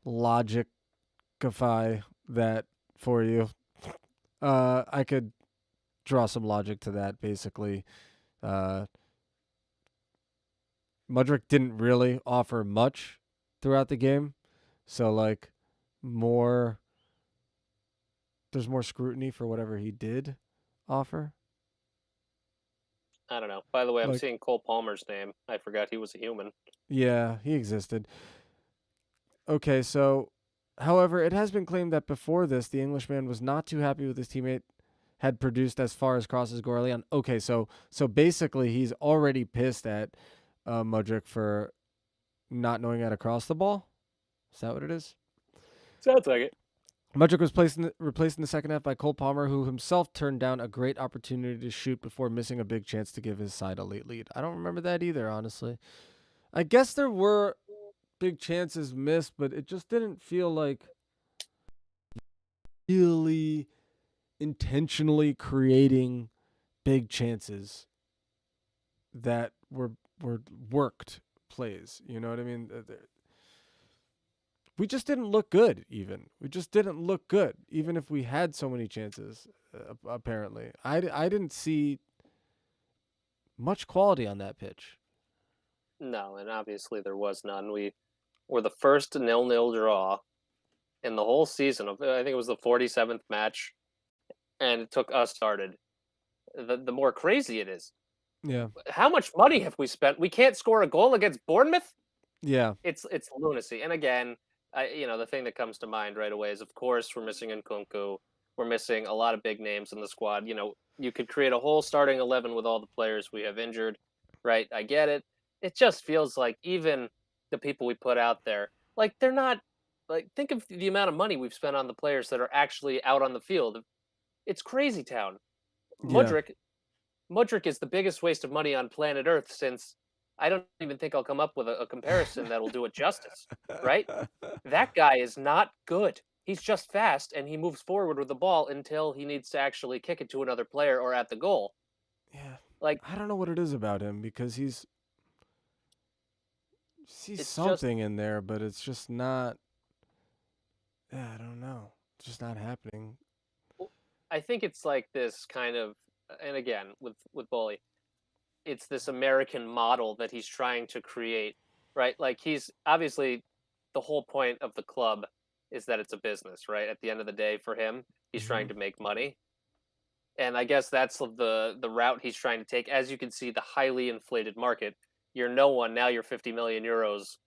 logicify that for you. I could draw some logic to that. Basically, uh, Mudryk didn't really offer much throughout the game, so like more. There's more scrutiny for whatever he did offer. I don't know. By the way, I'm Like, seeing Cole Palmer's name. I forgot he was a human. yeah, he existed. Okay, so, however, it has been claimed that before this, the Englishman was not too happy with his teammate had produced as far as crosses go early on. Okay, so basically, he's already pissed at Mudryk for not knowing how to cross the ball. Is that what it is? Sounds like it. Mudryk was replaced in the second half by Cole Palmer, who himself turned down a great opportunity to shoot before missing a big chance to give his side a late lead. I don't remember that either, honestly. I guess there were big chances missed, but it just didn't feel like really intentionally creating big chances that were worked plays. You know what I mean? We just didn't look good. We just didn't look good, even if we had so many chances. Apparently, I didn't see much quality on that pitch. No, and obviously there was none. We were the first 0-0 draw in the whole season. I think it was the 47th match, and it took us started. The more crazy it is. Yeah, How much money have we spent? We can't score a goal against Bournemouth? yeah, It's lunacy. And again, the thing that comes to mind right away is, of course, we're missing Nkunku. We're missing a lot of big names in the squad. You could create a whole starting 11 with all the players we have injured, right? I get it. It just feels like even the people we put out there, like they're not like think of the amount of money we've spent on the players that are actually out on the field. It's crazy town. yeah. Mudryk Mudryk is the biggest waste of money on planet Earth since I don't even think I'll come up with a comparison that'll do it justice, right? That guy is not good. He's just fast and he moves forward with the ball until he needs to actually kick it to another player or at the goal. Yeah, Like I don't know what it is about him because he's sees it's just something in there, but it's just not. Yeah, I don't know. It's just not happening. I think it's like this kind of and again with Bully, it's this American model that he's trying to create, right? Like he's obviously the whole point of the club is that it's a business, right? At the end of the day, for him, he's Hmm. trying to make money, and I guess that's the route he's trying to take. As you can see, the highly inflated market. You're no one now. You're 50 million euros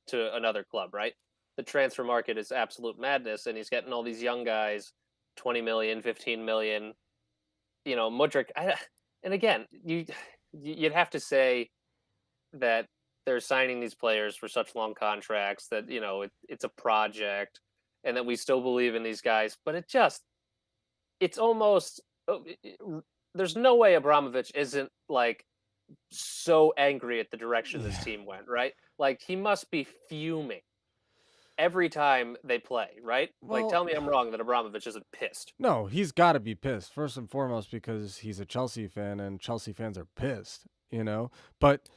to another club, right? The transfer market is absolute madness, and he's getting all these young guys, 20 million, 15 million. Mudryk. And again, you'd have to say that they're signing these players for such long contracts that it's a project, and that we still believe in these guys. But it's almost there's no way Abramovich isn't like so angry at the direction this Yeah. team went, right? Like he must be fuming every time they play, right? Like Well, tell me I'm wrong that Abramovich isn't pissed. no, he's got to be pissed first and foremost because he's a Chelsea fan and Chelsea fans are pissed. But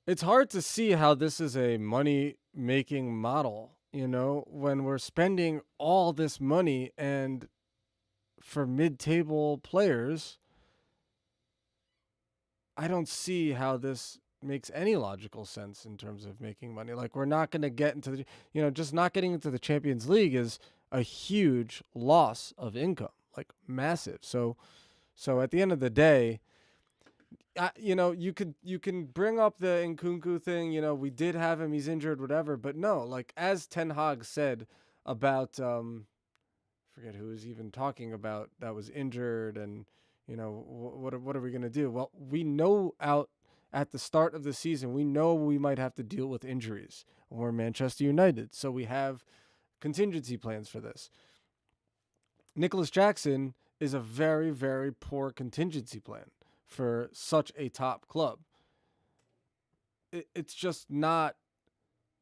it's hard to see how this is a money making model. When we're spending all this money and for mid-table players, I don't see how this makes any logical sense in terms of making money. Like we're not going to get into just not getting into the Champions League is a huge loss of income, like massive. So at the end of the day, you can bring up the Nkunku thing. We did have him; he's injured, whatever. But no, like as Ten Hag said about forget who was even talking about that was injured, and what are we gonna do? Well, we know out at the start of the season, we know we might have to deal with injuries. We're Manchester United, so we have contingency plans for this. Nicholas Jackson is a very, very poor contingency plan for such a top club. It's just not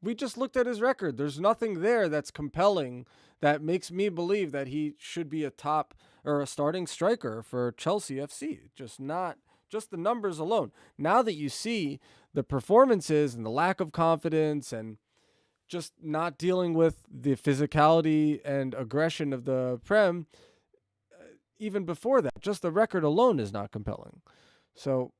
We just looked at his record. There's nothing there that's compelling that makes me believe that he should be a top or a starting striker for Chelsea FC. Just the numbers alone. Now that you see the performances and the lack of confidence and just not dealing with the physicality and aggression of the Prem, even before that, just the record alone is not compelling. So,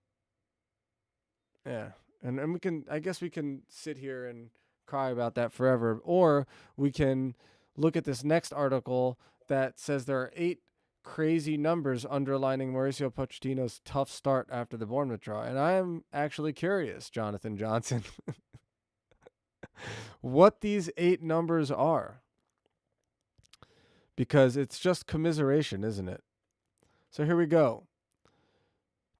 yeah. And I guess we can sit here and cry about that forever, or we can look at this next article that says there are 8 crazy numbers underlining Mauricio Pochettino's tough start after the Bournemouth draw. And I am actually curious, Jonathan Johnson, what these 8 numbers are. Because it's just commiseration, isn't it? So here we go.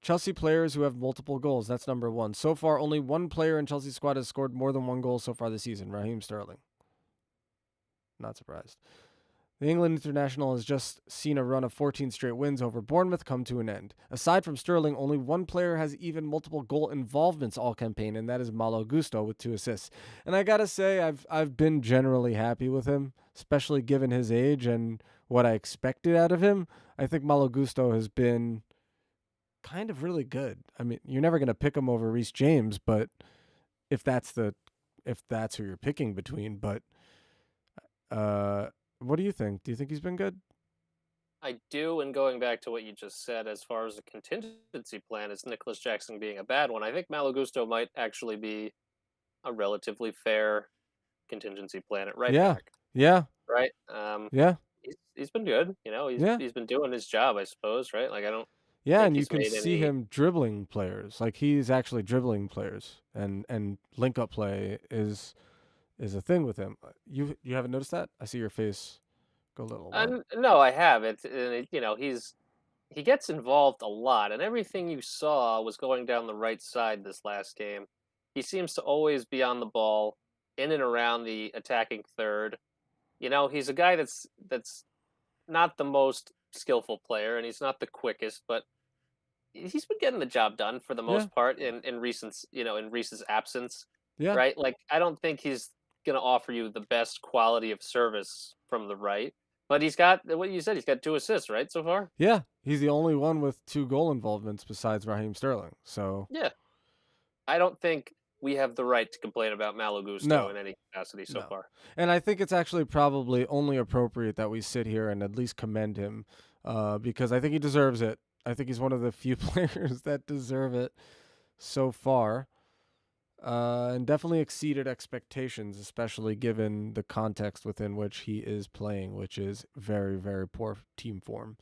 Chelsea players who have multiple goals. That's number 1. So far, only one player in Chelsea's squad has scored more than 1 goal so far this season, Raheem Sterling. Not surprised. The England international has just seen a run of 14 straight wins over Bournemouth come to an end. Aside from Sterling, only one player has even multiple goal involvements all campaign, and that is Malo Gusto with 2 assists. And I gotta say, I've been generally happy with him, especially given his age and what I expected out of him. I think Malo Gusto has been kind of really good. I mean, you're never gonna pick him over Reece James, but if that's who you're picking between, but what do you think? Do you think he's been good? I do, and going back to what you just said, as far as a contingency plan, is Nicholas Jackson being a bad one. I think Malo Gusto might actually be a relatively fair contingency plan at right Yeah. back, Yeah. right? Yeah. He's been good, Yeah. he's been doing his job, I suppose, right? Like I don't Yeah, think and you he's can made see any. him dribbling players. Like he's actually dribbling players, and link up play is a thing with him. You haven't noticed that? I see your face go a little what? No, I haven't. And he gets involved a lot, and everything you saw was going down the right side this last game. He seems to always be on the ball, in and around the attacking third. He's a guy that's not the most skillful player, and he's not the quickest, but he's been getting the job done for the Yeah, most part in Reese's absence, yeah, right? Like I don't think he's gonna offer you the best quality of service from the right, but he's got what you said. He's got 2 assists, right, so far. yeah. He's the only one with 2 goal involvements besides Raheem Sterling. So Yeah, I don't think we have the right to complain about Malo Gusto no, in any capacity so no. far. And I think it's actually probably only appropriate that we sit here and at least commend him, because I think he deserves it. I think he's one of the few players that deserve it so far. And definitely exceeded expectations, especially given the context within which he is playing, which is very, very poor team form.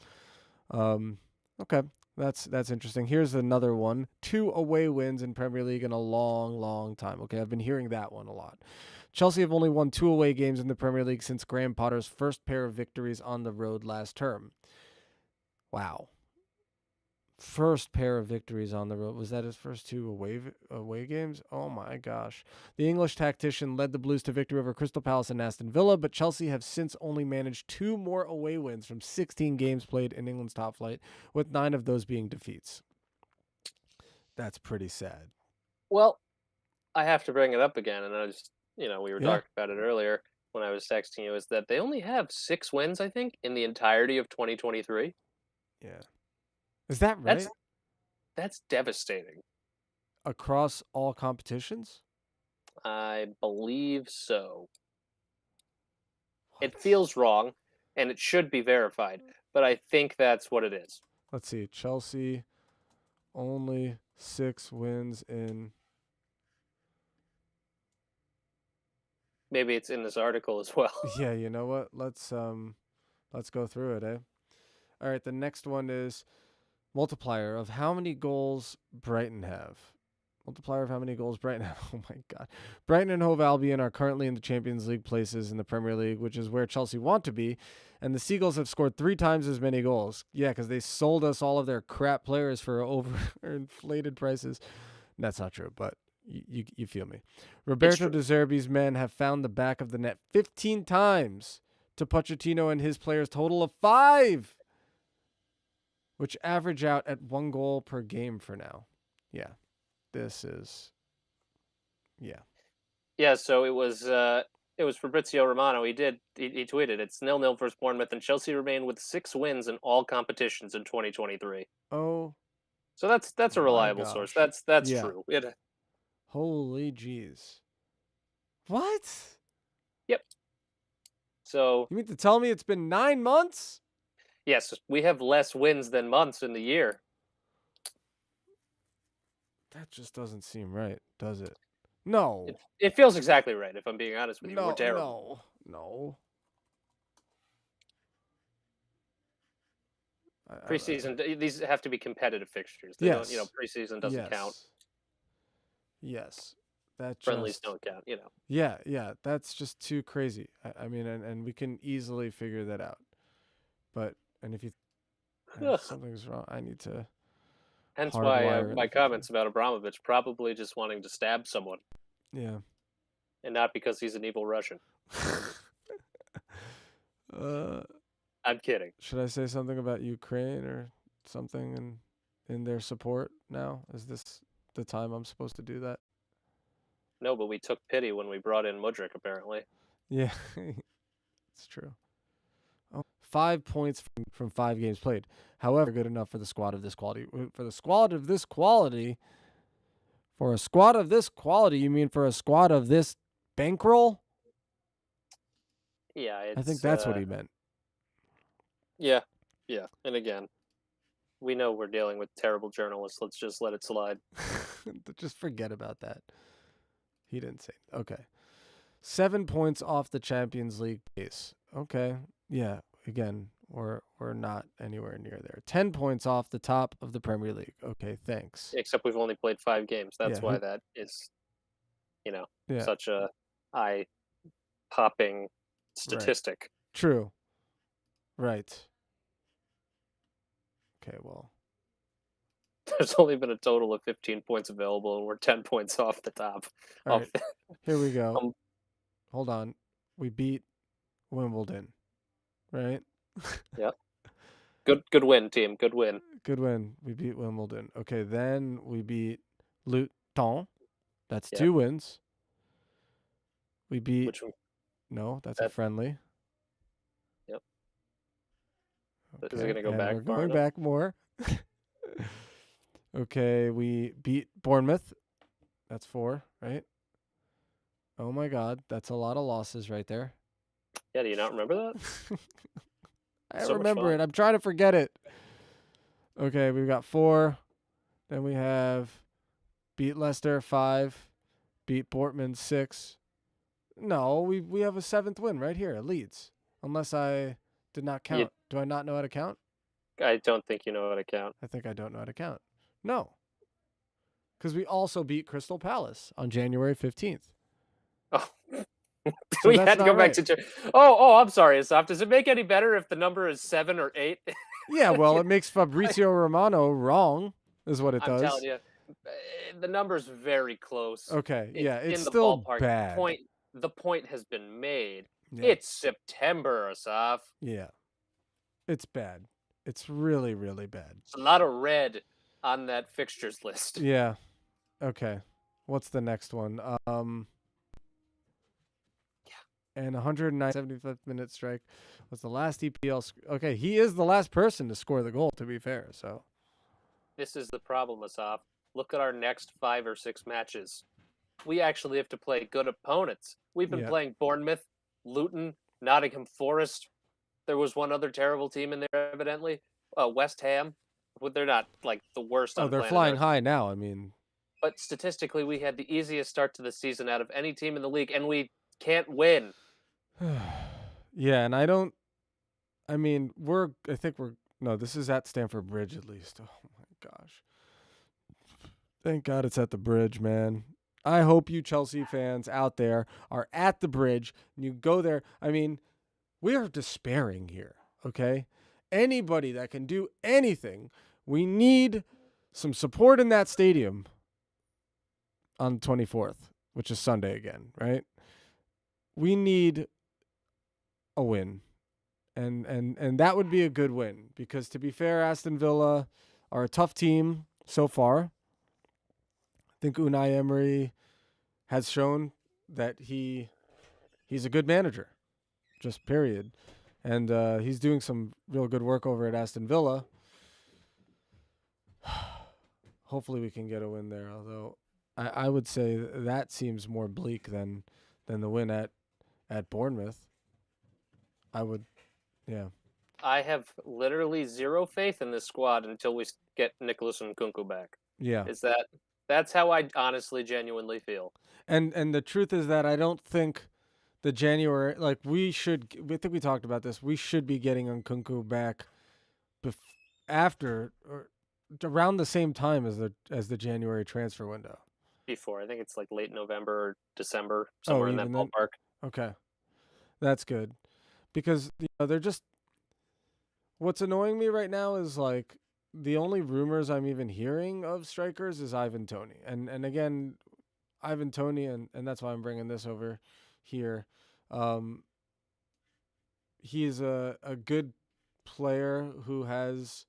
Um, okay, that's interesting. Here's another one: 2 away wins in Premier League in a long, long time. Okay, I've been hearing that one a lot. Chelsea have only won 2 away games in the Premier League since Graham Potter's first pair of victories on the road last term. Wow. First pair of victories on the road. Was that his first 2 away games? Oh my gosh. The English tactician led the Blues to victory over Crystal Palace and Aston Villa, but Chelsea have since only managed 2 more away wins from 16 games played in England's top flight, with 9 of those being defeats. That's pretty sad. Well, I have to bring it up again, and I just we were Yeah. talking about it earlier when I was texting you. Is that they only have 6 wins, I think, in the entirety of 2023. Yeah. Is that That's right? that's devastating. Across all competitions? I believe so. It What? feels wrong, and it should be verified, but I think that's what it is. Let's see. Chelsea only 6 wins in. Maybe it's in this article as well. Yeah, you know what? Let's go through it, eh? All right, the next one is multiplier of how many goals Brighton have. Multiplier of how many goals Brighton have. Oh my God. Brighton and Hove Albion are currently in the Champions League places in the Premier League, which is where Chelsea want to be. And the Seagulls have scored 3 times as many goals. Yeah, because they sold us all of their crap players for over inflated prices. That's not true, but you feel me. Roberto De Zerbi's men have found the back of the net 15 times to Pochettino and his players' total of 5, which average out at 1 goal per game for now. Yeah. This is, yeah. Yeah, so it was Fabrizio Romano. He tweeted it's 0-0 versus Bournemouth, and Chelsea remain with 6 wins in all competitions in 2023. Oh So that's a my reliable source. gosh. That's Yeah. true. Holy jeez. What? Yep. So You mean to tell me it's been 9 months? yes, we have less wins than months in the year. That just doesn't seem right, does it? No. It feels exactly right. If I'm being honest with you, we're No, terrible. no. Preseason, these have to be competitive fixtures. They don't, Yes. preseason doesn't count. Yes. That Friendlies just don't count. Yeah, that's just too crazy. I mean, and we can easily figure that out. But and if Ugh. something's wrong, I need to Hence why hardwire in my the future. comments about Abramovich probably just wanting to stab someone, Yeah. and not because he's an evil Russian. I'm kidding. Should I say something about Ukraine or something in their support now? Is this the time I'm supposed to do that? No, but we took pity when we brought in Mudryk, apparently. Yeah, it's true. Oh, 5 points from 5 games played. However, good enough for the squad of this quality. For the squad of this quality, for a squad of this quality, you mean for a squad of this bankroll? Yeah, I think that's what he meant. Yeah. And again, we know we're dealing with terrible journalists. Let's just let it slide. Just forget about that. He didn't say. Okay. 7 points off the Champions League pace. Okay. Yeah. Again, we're not anywhere near there. 10 points off the top of the Premier League. Okay, thanks. Except we've only played 5 games. That's Yeah, why that is, Yeah. such a eye-popping statistic. True. Right. Okay, well. There's only been a total of 15 points available, and we're 10 points off the top. All right. Here we go. Um, Hold on. We beat Wimbledon, right? Yep. Good win, team. Good win. Good win. We beat Wimbledon. Okay, then we beat Luton. That's Yep. 2 wins. We beat Which No, that's a friendly. Yep. Okay. Is it gonna go and back we're far going enough? back more. Okay, we beat Bournemouth. That's 4, right? Oh my God, that's a lot of losses right there. Yeah, do you not remember that? I So much remember fun. it. I'm trying to forget it. Okay, we've got 4. Then we have beat Leicester 5, beat Portman 6. No, we have a 7th win right here at Leeds. Unless I did not count. Do I not know how to count? I don't think you know how to count. I think I don't know how to count. No. Because we also beat Crystal Palace on January 15th. Oh. So We that's had to not go back right. to. Oh, I'm sorry, Asaf. Does it make any better if the number is 7 or 8? Yeah, well, it makes Fabrizio Romano wrong, is what it I'm does. telling you, the number's very close. Okay, yeah, it's in the still ballpark. bad. The point has been made. Yeah. It's September, Asaf. Yeah. It's bad. It's really, really bad. It's a lot of red on that fixtures list. Yeah. Okay. What's the next one? And 175th minute strike was the last EPL. Okay, he is the last person to score the goal, to be fair. So This is the problem, Asaf. Look at our next 5 or 6 matches. We actually have to play good opponents. We've been playing Bournemouth, Luton, Nottingham Forest. There was one other terrible team in there, evidently. West Ham. Well, they're not like the worst. they're flying high now. I mean, but statistically, we had the easiest start to the season out of any team in the league, and we can't win. Yeah, and I mean, this is at Stamford Bridge at least. Oh my gosh. Thank God it's at the Bridge, man. I hope you Chelsea fans out there are at the Bridge and you go there. I mean, we are despairing here, okay? Anybody that can do anything, we need some support in that stadium on the 24th, which is Sunday again, right? We need a win. And that would be a good win because, to be fair, Aston Villa are a tough team so far. I think Unai Emery has shown that he's a good manager, just period. And he's doing some real good work over at Aston Villa. Hopefully we can get a win there, although I would say that seems more bleak than the win at Bournemouth. I would, yeah. I have literally zero faith in this squad until we get Nicholas Nkunku back. Yeah. That's how I honestly, genuinely feel. And the truth is that I don't think the January, like we think we talked about this. We should be getting Nkunku back after or around the same time as the January transfer window. Before, I think it's like late November or December, Oh, somewhere in that even then? ballpark. Okay. That's good. Because they're just what's annoying me right now is like the only rumors I'm even hearing of strikers is Ivan Toney. And again, Ivan Toney, and that's why I'm bringing this over here. He is a good player who has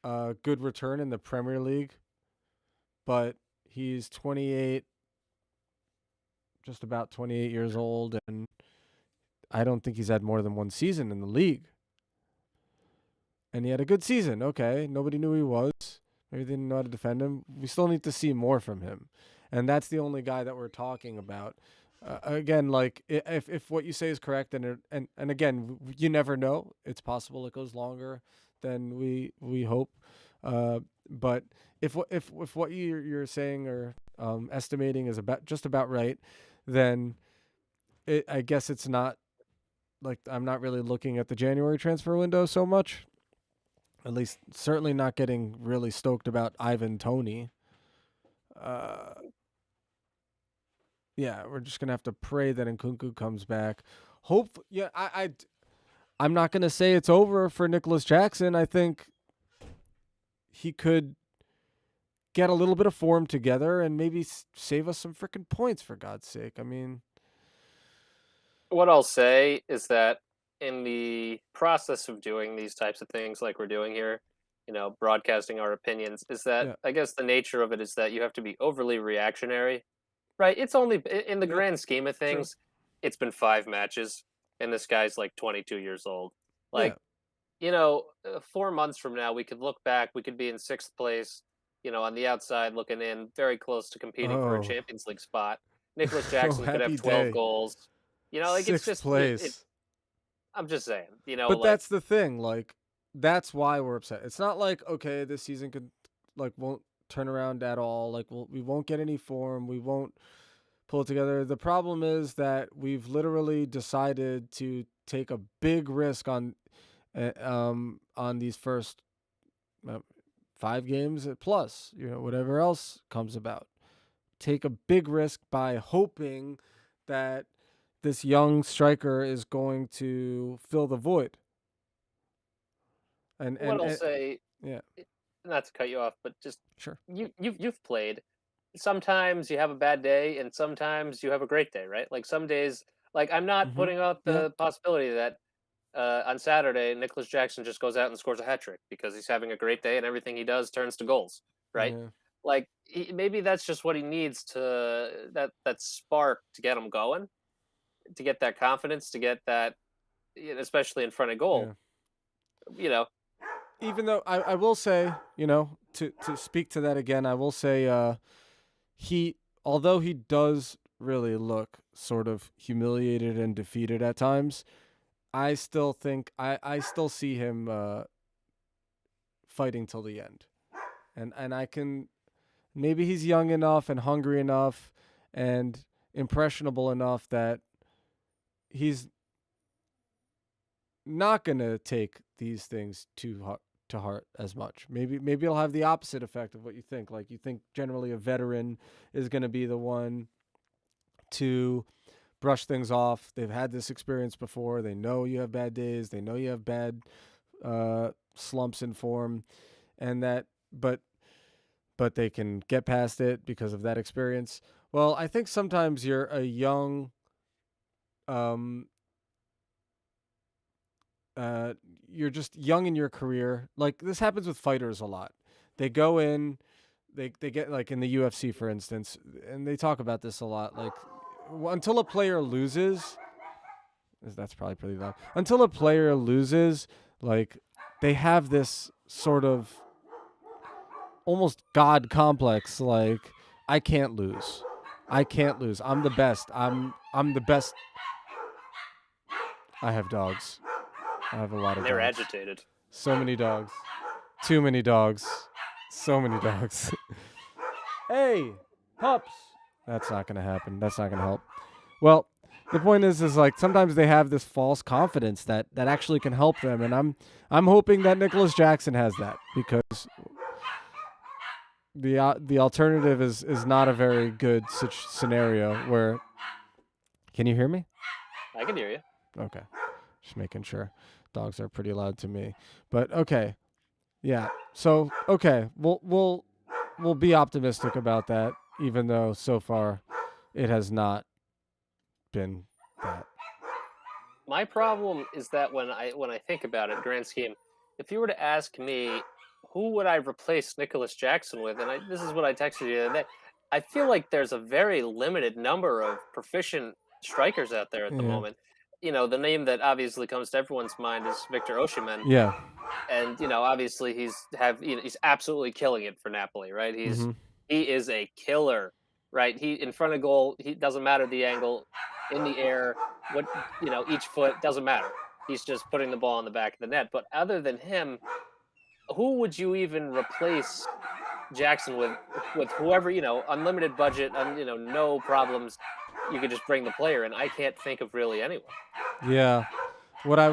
a good return in the Premier League, but he's 28, just about 28 years old, and I don't think he's had more than one season in the league. And he had a good season. Okay, nobody knew who he was. Maybe they didn't know how to defend him. We still need to see more from him. And that's the only guy that we're talking about. Again, like if what you say is correct, and again, you never know. It's possible it goes longer than we hope. But if what you're saying or estimating is just about right, then I guess it's not like I'm not really looking at the January transfer window so much. At least, certainly not getting really stoked about Ivan Toney. Yeah, we're just gonna have to pray that Nkunku comes back. Yeah, I'm not gonna say it's over for Nicholas Jackson. I think he could get a little bit of form together and maybe save us some freaking points, for God's sake. I mean, what I'll say is that in the process of doing these types of things like we're doing here, broadcasting our opinions, is that yeah, I guess the nature of it is that you have to be overly reactionary, right? It's only in the yeah, grand scheme of true. things, it's been 5 matches, and this guy's like 22 years old. Yeah. Like, 4 months from now, we could look back, we could be in sixth place, on the outside looking in, very close to competing for a Oh, Champions League spot. Nicholas oh, Jackson could have happy 12 day. goals. Like it's Sixth just place. I'm just saying, But like that's the thing. Like, that's why we're upset. It's not like, okay, this season could won't turn around at all. Like, we won't get any form. We won't pull it together. The problem is that we've literally decided to take a big risk on these first 5 games plus, whatever else comes about. Take a big risk by hoping that this young striker is going to fill the void. what I'll And say, yeah, not to cut you off, but just sure. you've played. Sometimes you have a bad day, and sometimes you have a great day, right? Like some days, like I'm not Mm-hmm. putting out Yeah. the possibility that on Saturday Nicholas Jackson just goes out and scores a hat trick because he's having a great day and everything he does turns to goals, right? Yeah. Like maybe that's just what he needs to that spark to get him going, to get that confidence, to get that, especially in front of goal. Yeah. You know, Even though I will say, to speak to that again, I will say although he does really look sort of humiliated and defeated at times, I still think I still see him fighting till the end. And I can maybe he's young enough and hungry enough and impressionable enough that he's not going to take these things to heart as much. Maybe it'll have the opposite effect of what you think. Like you think generally a veteran is going to be the one to brush things off. They've had this experience before. They know you have bad days. They know you have bad slumps in form, and that but they can get past it because of that experience. Well, I think sometimes you're a young you're just young in your career. Like this happens with fighters a lot. They go in, they get like in the UFC, for instance, and they talk about this a lot. Like until a player loses, that's probably pretty loud. Until a player loses, like they have this sort of almost god complex. Like I can't lose. I can't lose. I'm the best. I'm the best. I have dogs. I have a lot of They're dogs. agitated. So many dogs. Too many dogs. So many dogs. Hey, pups. That's not going to happen. That's not going to help. Well, the point is like sometimes they have this false confidence that actually can help them, and I'm hoping that Nicholas Jackson has that, because the alternative is not a very good scenario where. Can you hear me? I can hear you. Okay. Just making sure. Dogs are pretty loud to me. But okay. Yeah. So, okay. We'll be optimistic about that, even though so far it has not been that. My problem is that when I think about it, grand scheme, if you were to ask me who would I replace Nicholas Jackson with, and this is what I texted you the other day, I feel like there's a very limited number of proficient strikers out there at the Yeah. moment. The name that obviously comes to everyone's mind is Victor Osimhen, Yeah. and obviously he's absolutely killing it for Napoli, right? Mm-hmm. He is a killer, right? He in front of goal, he doesn't matter the angle, in the air, what each foot doesn't matter. He's just putting the ball in the back of the net. But other than him, who would you even replace Jackson with? With whoever, unlimited budget, no problems. You could just bring the player, and I can't think of really anyone. Yeah. What I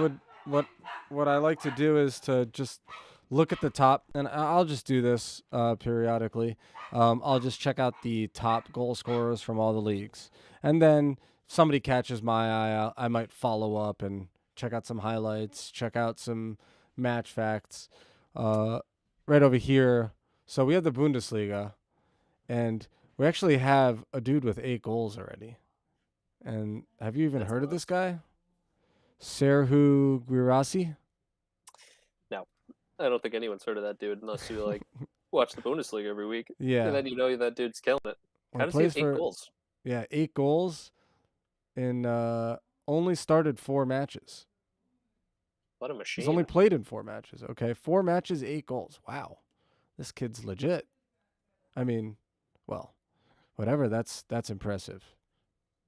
like to do is to just look at the top, and I'll just do this periodically. I'll just check out the top goal scorers from all the leagues, and then if somebody catches my eye, I might follow up and check out some highlights, check out some match facts. Right over here, so we have the Bundesliga, and we actually have a dude with 8 goals already. And have you even That's heard of this nuts. guy? Serhu Guirassy? No, I don't think anyone's heard of that dude unless you watch the Bundesliga every week, Yeah. and then that dude's killing it. Well, How does he have 8 goals? Yeah, 8 goals and only started 4 matches. What a machine! He's only played in 4 matches. Okay, 4 matches, 8 goals. Wow, this kid's legit. I mean, well, whatever. That's impressive.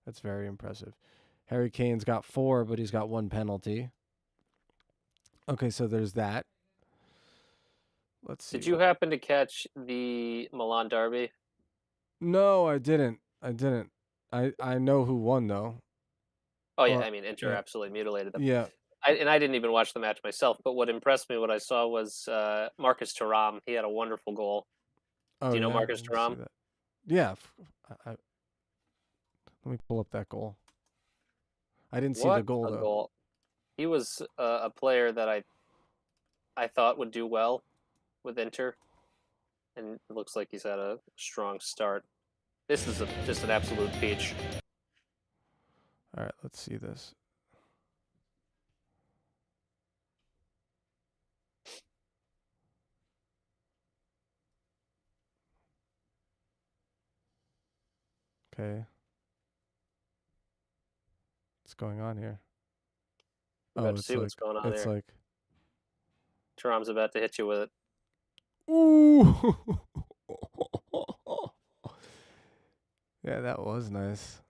That's very impressive. Harry Kane's got 4, but he's got 1 penalty. Okay, so there's that. Let's see. Did you happen to catch the Milan derby? No, I didn't. I know who won though. Oh yeah, Or I mean Inter yeah, absolutely mutilated them. yeah. I didn't even watch the match myself, but what impressed me, what I saw was Marcus Thuram. He had a wonderful goal. Oh Do you know yeah. Marcus Let's see Thuram? that. Yeah. Let me pull up that goal. I didn't see the What goal a though. goal! He was a player that I thought would do well with Inter, and it looks like he's had a strong start. This is just an absolute peach. All right, let's see this. Okay. What's going on here? We're about to see what's going on it's there. like Thuram's about to hit you with it. ooh. Yeah, that was nice.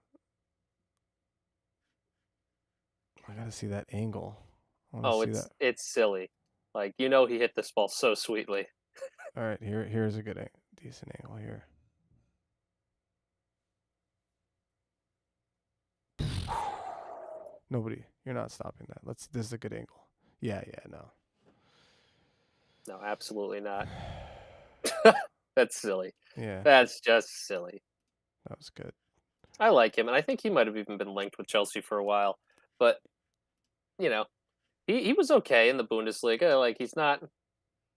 I gotta see that angle. I want to Oh, see that. it's silly. He hit this ball so sweetly. All right, here's a good decent angle here. Nobody, you're not stopping that. This is a good angle. Yeah, no. No, absolutely not. That's silly. Yeah, That's just silly. that was good. I like him, and I think he might have even been linked with Chelsea for a while. But you know, he was okay in the Bundesliga. He's not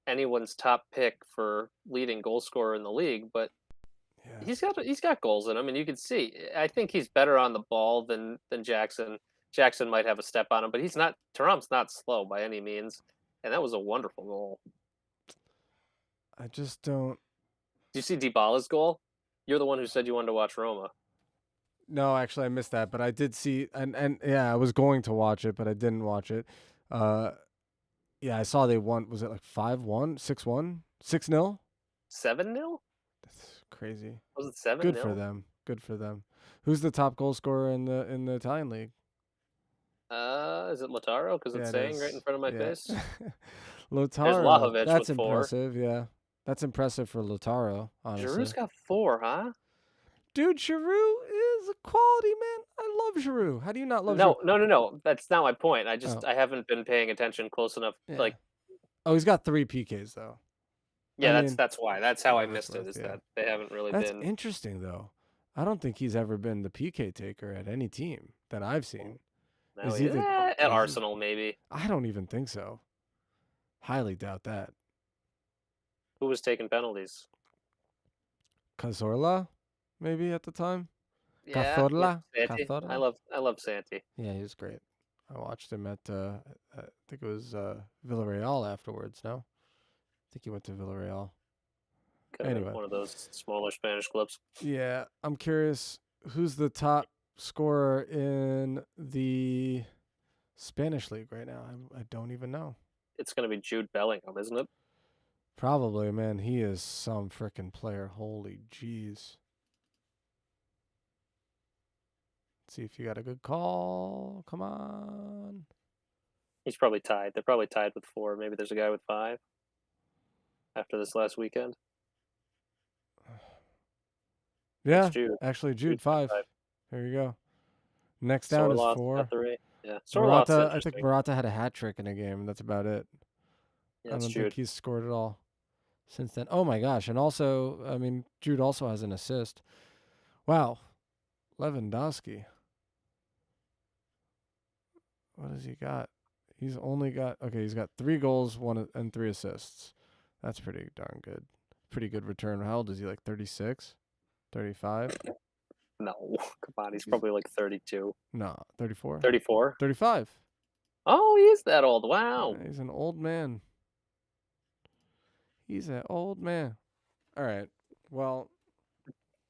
anyone's top pick for leading goal scorer in the league, but Yeah. he's got goals in him, and you can see. I think he's better on the ball than Jackson. Jackson might have a step on him, but he's not. Thuram's not slow by any means, and that was a wonderful goal. I just don't. you see Dybala's goal? You're the one who said you wanted to watch Roma. No, actually, I missed that, but I did see, and yeah, I was going to watch it, but I didn't watch it. Yeah, I saw they won. Was it like 5-1, 6-1, 6-0? 7-0? That's crazy. Was it 7-0? Good for them. Good for them. Who's the top goal scorer in the Italian league? Is it Lautaro? Because Yeah, it's it saying right is. in front of my Yeah. face. There's Lautaro. Vlahovic That's with 4. impressive. Yeah, that's impressive for Lautaro. Giroud's Honestly, got 4, huh? dude, Giroud is a quality man. I love Giroud. How do you not love Giroud? No. That's not my point. Oh, I haven't been paying attention close enough. yeah. Like, Oh, he's got 3 PKs though. I yeah, mean, that's why. That's how I that's missed it. worth, Is yeah. that they haven't really That's been. interesting though. I don't think he's ever been the PK taker at any team that I've seen. Now Is he the? at Is he, Arsenal maybe. I don't even think so. Highly doubt that. Who was taking penalties? Cazorla, maybe at the time. Yeah, Cazorla. Santi. Cazorla. I love Santi. Yeah, he was great. I watched him at I think it was Villarreal afterwards. No, I think he went to Villarreal. Could have been Anyway, one of those smaller Spanish clubs. yeah, I'm curious who's the top scorer in the Spanish league right now. I don't even know. It's going to be Jude Bellingham, isn't it? Probably, man. He is some freaking player. Holy jeez. Let's see if you got a good call. Come on. He's probably tied. They're probably tied with 4. Maybe there's a guy with 5 after this last weekend. Yeah, Jude. actually, Jude Jude's got 5. 5. There you go. Next down is Sorloth's 4. got 3. Yeah, Sorloth's Morata, I think interesting. Morata had a hat trick in a game. That's about it. Yeah, I it's don't Jude. think he's scored at all since then. Oh my gosh. And also, I mean, Jude also has an assist. Wow. Lewandowski. What has he got? He's got 3 goals, 1 and 3 assists. That's pretty darn good. Pretty good return. How old is he? Like 36? 35? No, come on. He's probably like 32. No, 34. 34? 35. Oh, he is that old. Wow. Yeah, he's an old man. He's an old man. All right. Well,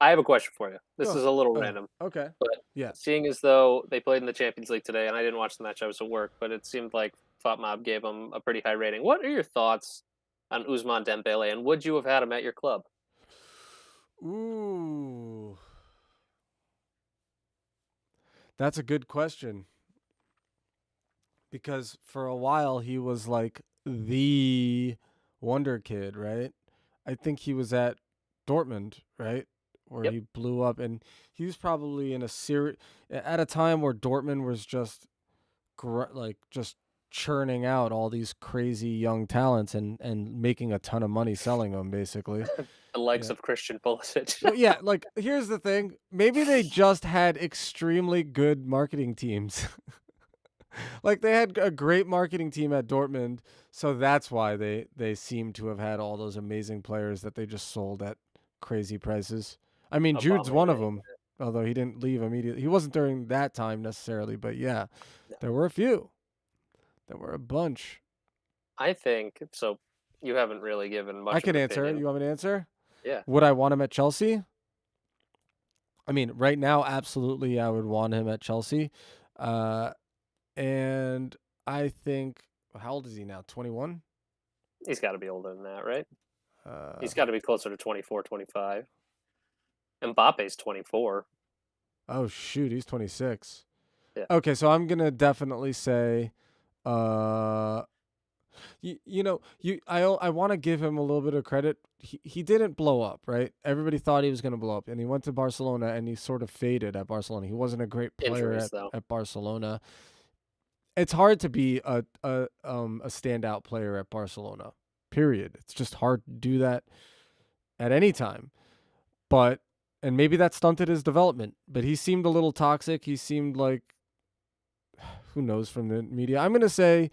I have a question for you. This go. is a little Oh, random. okay. But Yeah. seeing as though they played in the Champions League today, and I didn't watch the match, I was at work, but it seemed like FOTMob gave him a pretty high rating. What are your thoughts on Ousmane Dembele, and would you have had him at your club? Ooh. That's a good question. Because for a while he was like the wonder kid, right? I think he was at Dortmund, right? Where Yep. he blew up, and he was probably in a series at a time where Dortmund was just just churning out all these crazy young talents and making a ton of money selling them, basically. The likes Yeah. of Christian Pulisic. Well, yeah, like here's the thing. Maybe they just had extremely good marketing teams. Like they had a great marketing team at Dortmund, so that's why they seem to have had all those amazing players that they just sold at crazy prices. I mean, Jude's one of them, although he didn't leave immediately. He wasn't during that time necessarily, but yeah, there were a few. There were a bunch. I think so. You haven't really given much. I can of an answer. opinion. You want me to answer? Yeah. Would I want him at Chelsea? I mean, right now, absolutely, I would want him at Chelsea. And I think, how old is he now? 21? He's got to be older than that, right? He's got to be closer to 24, 25. Mbappe's 24. Oh, shoot. He's 26. Yeah. Okay, so I'm going to definitely say, I want to give him a little bit of credit. He didn't blow up, right? Everybody thought he was going to blow up, and he went to Barcelona, and he sort of faded at Barcelona. He wasn't a great player at Barcelona. It's hard to be a standout player at Barcelona, period. It's just hard to do that at any time. And maybe that stunted his development, but he seemed a little toxic. He seemed like, who knows from the media. I'm going to say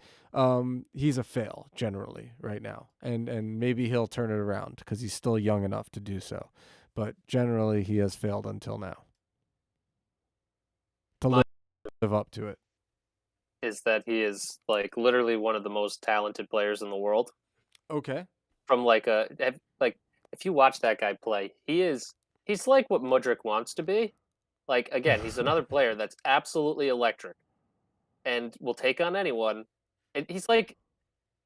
he's a fail generally right now, and maybe he'll turn it around because he's still young enough to do so. But generally, he has failed until now to live up to it. Is that he is like literally one of the most talented players in the world. Okay. From like if you watch that guy play, he's like what Mudryk wants to be. Like again, he's another player that's absolutely electric and will take on anyone. And he's like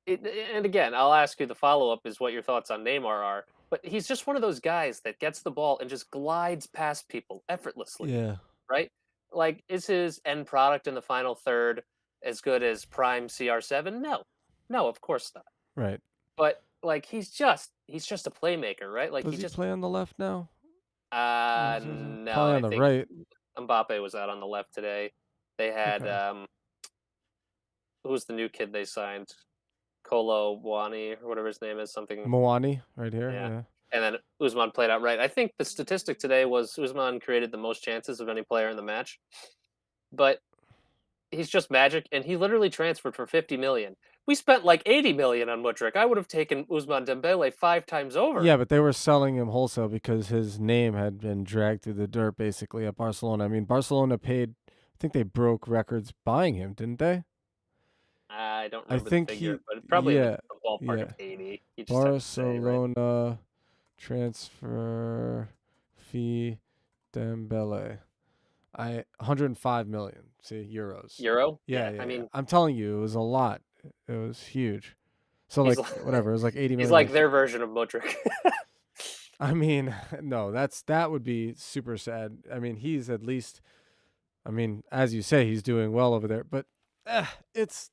it, and again, I'll ask you the follow up is what your thoughts on Neymar are. But he's just one of those guys that gets the ball and just glides past people effortlessly, Yeah. right? Like, is his end product in the final third as good as prime CR7? No, no, of course not. Right. But like, he's just a playmaker, right? Like, Does he play on the left now? no, Probably on I the think right. Mbappe was out on the left today. They had Okay. who was the new kid they signed? Kolo Wani or whatever his name is, something. Moani right here. Yeah. Yeah. And then Usman played out right. I think the statistic today was Usman created the most chances of any player in the match. But he's just magic, and he literally transferred for 50 million. We spent like 80 million on Mudryk. I would have taken Usman Dembele 5 times over. Yeah, but they were selling him wholesale because his name had been dragged through the dirt basically at Barcelona. I mean, Barcelona paid, I think they broke records buying him, didn't they? I don't I remember the think figure, but it's probably in the ballpark yeah. of 80. You just have to say, right? Barcelona transfer fee Dembele. 105 million. See, euros. Euro? Yeah. I mean, I'm telling you, it was a lot. It was huge. So he's like like, whatever, it was like 80 he's million. like their version of Mudryk. I mean, no, that would be super sad. I mean, he's at least, I mean, as you say, he's doing well over there. But it's,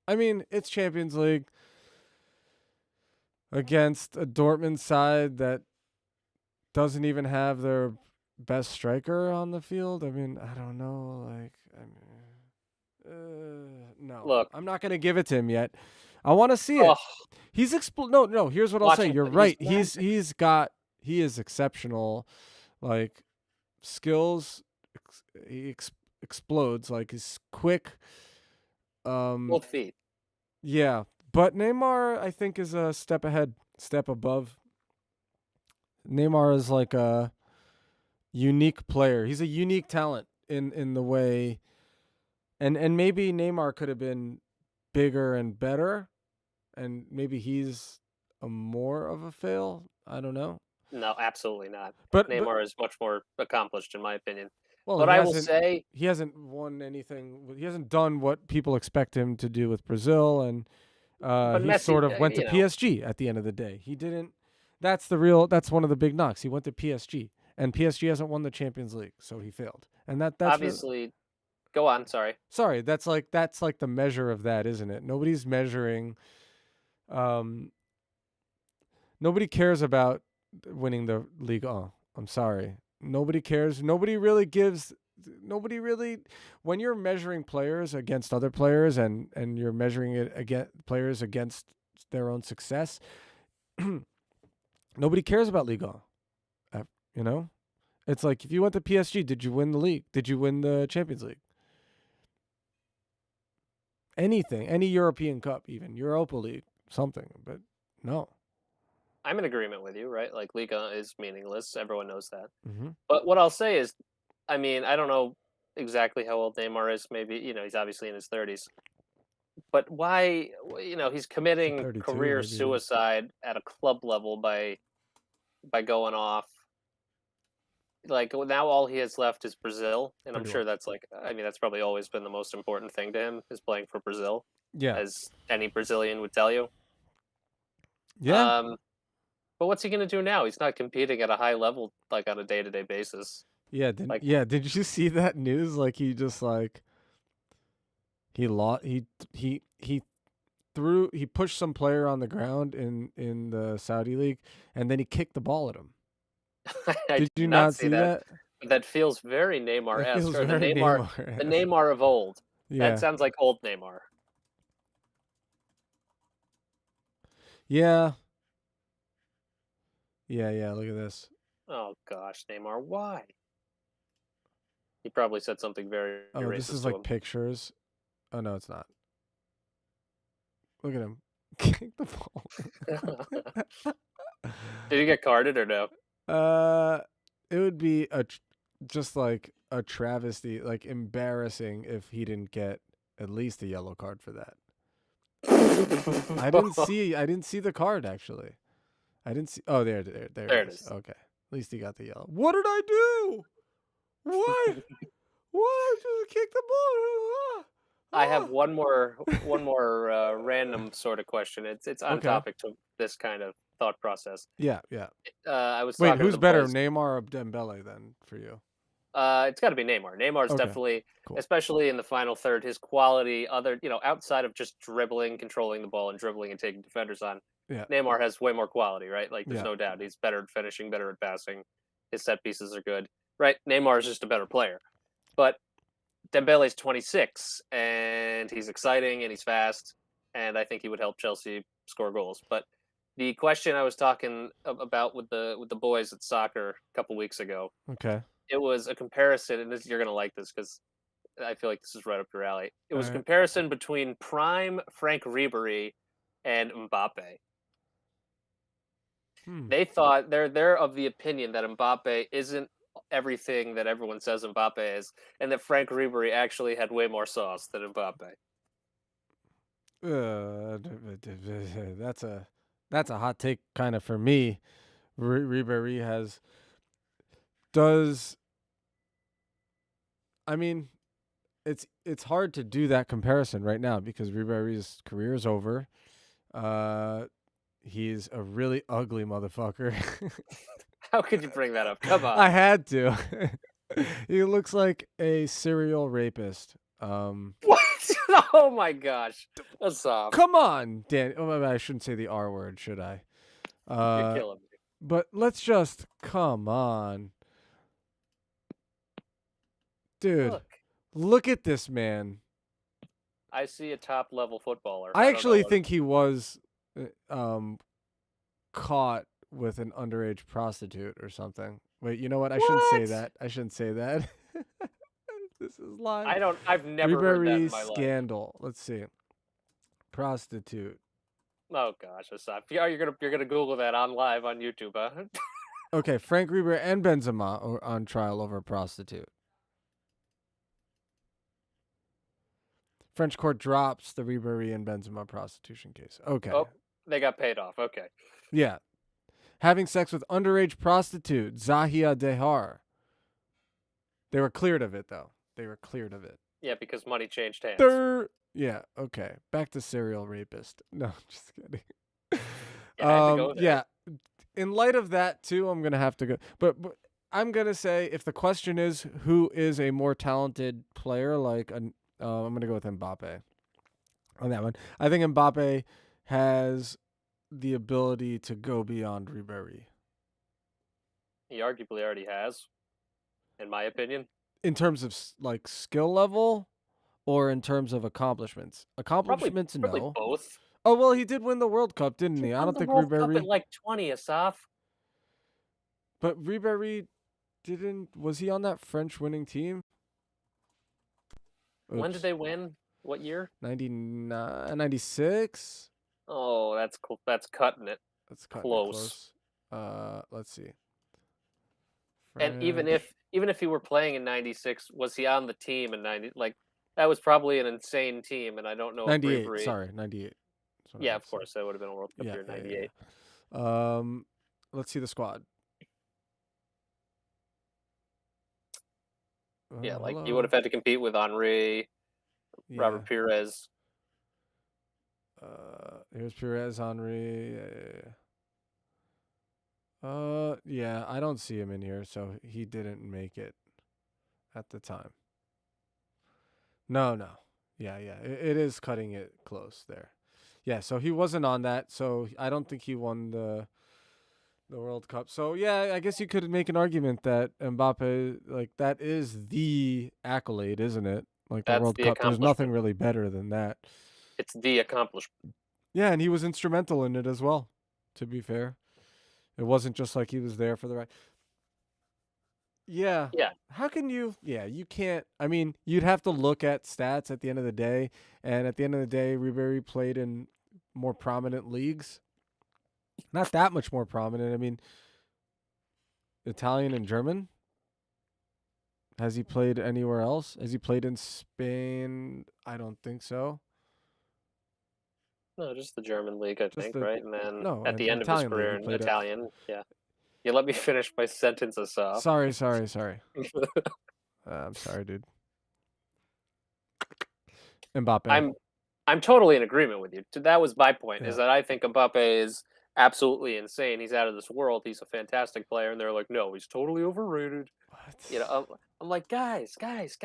I mean, it's Champions League against a Dortmund side that doesn't even have their best striker on the field. I mean, I don't know. Like, no, Look, I'm not gonna give it to him yet. I want to see it. oh, He's no. Here's what I'll watch say. him You're play. right. He's He is exceptional. Like skills, explodes. Like he's quick. both feet. Yeah, but Neymar I think is a step ahead, step above. Neymar is like a unique player. He's a unique talent in the way, and maybe Neymar could have been bigger and better, and maybe he's a more of a fail. I don't know. No, absolutely not. But Neymar is much more accomplished, in my opinion. well, But I will say, he hasn't won anything. He hasn't done what people expect him to do with Brazil, and but he Messi, sort of went to PSG at the end of the day. He didn't. That's one of the big knocks. He went to PSG, and PSG hasn't won the Champions League, so he failed. And that's obviously, go on. sorry. That's like the measure of that, isn't it? Nobody's measuring. Nobody cares about winning the league. Oh, I'm sorry. Nobody cares. Nobody really gives. Nobody really. When you're measuring players against other players, and you're measuring it against players against their own success, nobody cares about Ligue 1. You know, it's like if you went to PSG, did you win the league? Did you win the Champions League? Anything, any European Cup, even Europa League, something, but no. I'm in agreement with you, right? Like Liga is meaningless. Everyone knows that. Mm-hmm. But what I'll say is, I mean, I don't know exactly how old Neymar is. Maybe he's obviously in his 30s. But why? He's committing 32 career maybe. suicide at a club level by going off. Like now, all he has left is Brazil, and I'm Pretty sure that's that's probably always been the most important thing to him is playing for Brazil, Yeah. as any Brazilian would tell you. Yeah. But what's he gonna do now? He's not competing at a high level like on a day-to-day basis. Yeah. Did you see that news? Like he just like he lost. He pushed some player on the ground in the Saudi league, and then he kicked the ball at him. I Did you not not see see that? That feels very That Neymar-esque, feels or the very Neymar, Neymar. the Neymar of old. Yeah. That sounds like old Neymar. Yeah. Yeah. Look at this. Oh gosh, Neymar, why? He probably said something very Oh, racist this is to like him. pictures. Oh no, it's not. Look at him. Kick the ball. Did he get carded or no? It would be just like a travesty, like embarrassing if he didn't get at least a yellow card for that. I didn't see the card actually. I didn't see. Oh, there There it it is. is. Okay. At least he got the yellow. What did I do? What? What? I just kicked the ball. I have Ah. one more random sort of question. It's on Okay. topic to this kind of thought process. Yeah, yeah. I was Wait, talking to who's the better, boys. Neymar or Dembele then for you? It's got to be Neymar. Neymar's Okay, definitely, cool. especially in the final third, his quality. Outside of just dribbling, controlling the ball, and dribbling and taking defenders on, Yeah, Neymar has way more quality. Right? Like, there's yeah. no doubt. He's better at finishing, better at passing. His set pieces are good. Right? Neymar is just a better player. But Dembele's 26, and he's exciting and he's fast, and I think he would help Chelsea score goals. But the question I was talking about with the boys at soccer a couple weeks ago, Okay. it was a comparison, and you're gonna like this because I feel like this is right up your alley. It All was a right. comparison between prime Frank Ribery and Mbappe. Hmm. They thought they're of the opinion that Mbappe isn't everything that everyone says Mbappe is, and that Frank Ribery actually had way more sauce than Mbappe. That's a hot take kind of for me. Ribery has does I mean it's hard to do that comparison right now because Ribery's career is over. He's a really ugly motherfucker. How could you bring that up? Come on. I had to. He looks like a serial rapist. What? Oh my gosh. Assaf, Come on, Dan. Oh, I shouldn't say the R word, should I? you're killing me. But let's just come on, dude. Look at this man. I see a top level footballer. I don't know actually what- think he was caught with an underage prostitute or something. Wait, you know what? I shouldn't say What? that. I shouldn't say that. This is live. I've never heard that in Ribery my life. scandal. Let's see. Prostitute. Oh gosh, Assaf. Yeah, you're gonna Google that on live on YouTube, huh? Okay, Frank Ribery and Benzema are on trial over a prostitute. French court drops the Ribery and Benzema prostitution case. Okay. Oh, they got paid off. Okay. Yeah. Having sex with underage prostitute Zahia Dehar. They were cleared of it, though. They were cleared of it. Yeah, because money changed hands. Yeah, okay. Back to serial rapist. No, just kidding. You had to go there. Yeah. In light of that, too, I'm going to have to go. But I'm going to say if the question is who is a more talented player, like I'm going to go with Mbappe on that one. I think Mbappe has the ability to go beyond Ribery. He arguably already has, in my opinion. In terms of like skill level or in terms of accomplishments? Accomplishments, Probably no. both. Oh, well, he did win the World Cup, didn't he? I won don't the think World Cup Ribery. at like 20, Assaf. But Ribery didn't. Was he on that French winning team? When did they win? What year? 99, 96? Oh, that's cool. That's cutting it. That's kind Close. close. Let's see. And even French- if he were playing in '96, was he on the team in '90? Like, that was probably an insane team, and I don't know 98. if Ribery. Sorry, 98. That's what I Yeah, meant of to say. course, that would have been a World Cup year in '98. Yeah. Let's see the squad. Yeah, like Hello? you would have had to compete with Henri, Robert Yeah. Pires. Here's Perez, Henry. Yeah, I don't see him in here, so he didn't make it at the time. No. Yeah. It is cutting it close there. Yeah, so he wasn't on that, so I don't think he won the World Cup. So yeah, I guess you could make an argument that Mbappe, like, that is the accolade, isn't it? Like the That's World the Cup. There's nothing accomplishment. really better than that. It's the accomplishment. Yeah, and he was instrumental in it as well, to be fair. It wasn't just like he was there for the right. Yeah. Yeah. How can you? Yeah, you can't. I mean, you'd have to look at stats at the end of the day. And at the end of the day, Ribery played in more prominent leagues. Not that much more prominent. I mean, Italian and German. Has he played anywhere else? Has he played in Spain? I don't think so. No, just the German league, I Just think, the right? And then no, at the end of his Italian league. career He in played at. Italian, yeah. You let me finish my sentence, Asaf. Sorry. I'm sorry, dude. Mbappe. I'm I'm totally in agreement with you. That was my point. Is Yeah. that I think Mbappe is absolutely insane. He's out of this world. He's a fantastic player, and they're like, no, he's totally overrated. You know, What? I'm like, guys, He's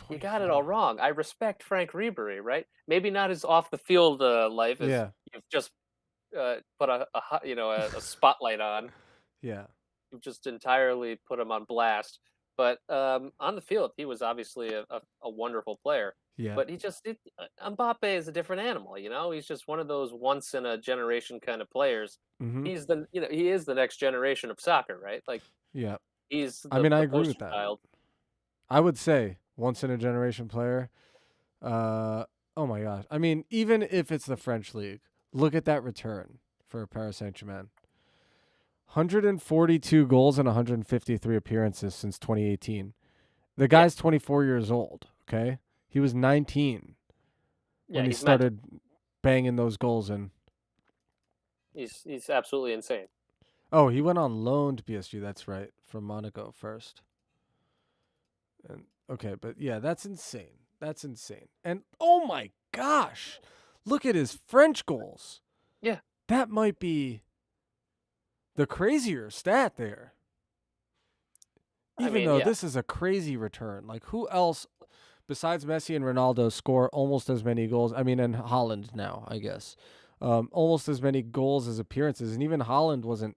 you got it all 24. wrong. I respect Frank Ribery, right? Maybe not his off the field life as Yeah. you've just put a spotlight on. Yeah. You've just entirely put him on blast. But on the field, he was obviously a wonderful player. Yeah. But Mbappe is a different animal. You know, he's just one of those once in a generation kind of players. Mm-hmm. He is the next generation of soccer, right? Like Yeah. he's I mean, I the agree with poster that. child. I would say once in a generation player. Uh, oh my gosh. I mean, even if it's the French league, look at that return for Paris Saint-Germain. 142 goals and 153 appearances since 2018. The Yeah, guy's 24 years old, okay? He was 19 yeah, when he he's mental. started banging those goals in. He's absolutely insane. Oh, he went on loan to PSG, that's right, from Monaco first. And okay, but yeah, that's insane. That's insane. And oh my gosh, look at his French goals. Yeah, That might be the crazier stat there. I Even mean, though yeah, this is a crazy return. Like, who else besides Messi and Ronaldo score almost as many goals? I mean, and Holland now, I guess. Almost as many goals as appearances. And even Holland wasn't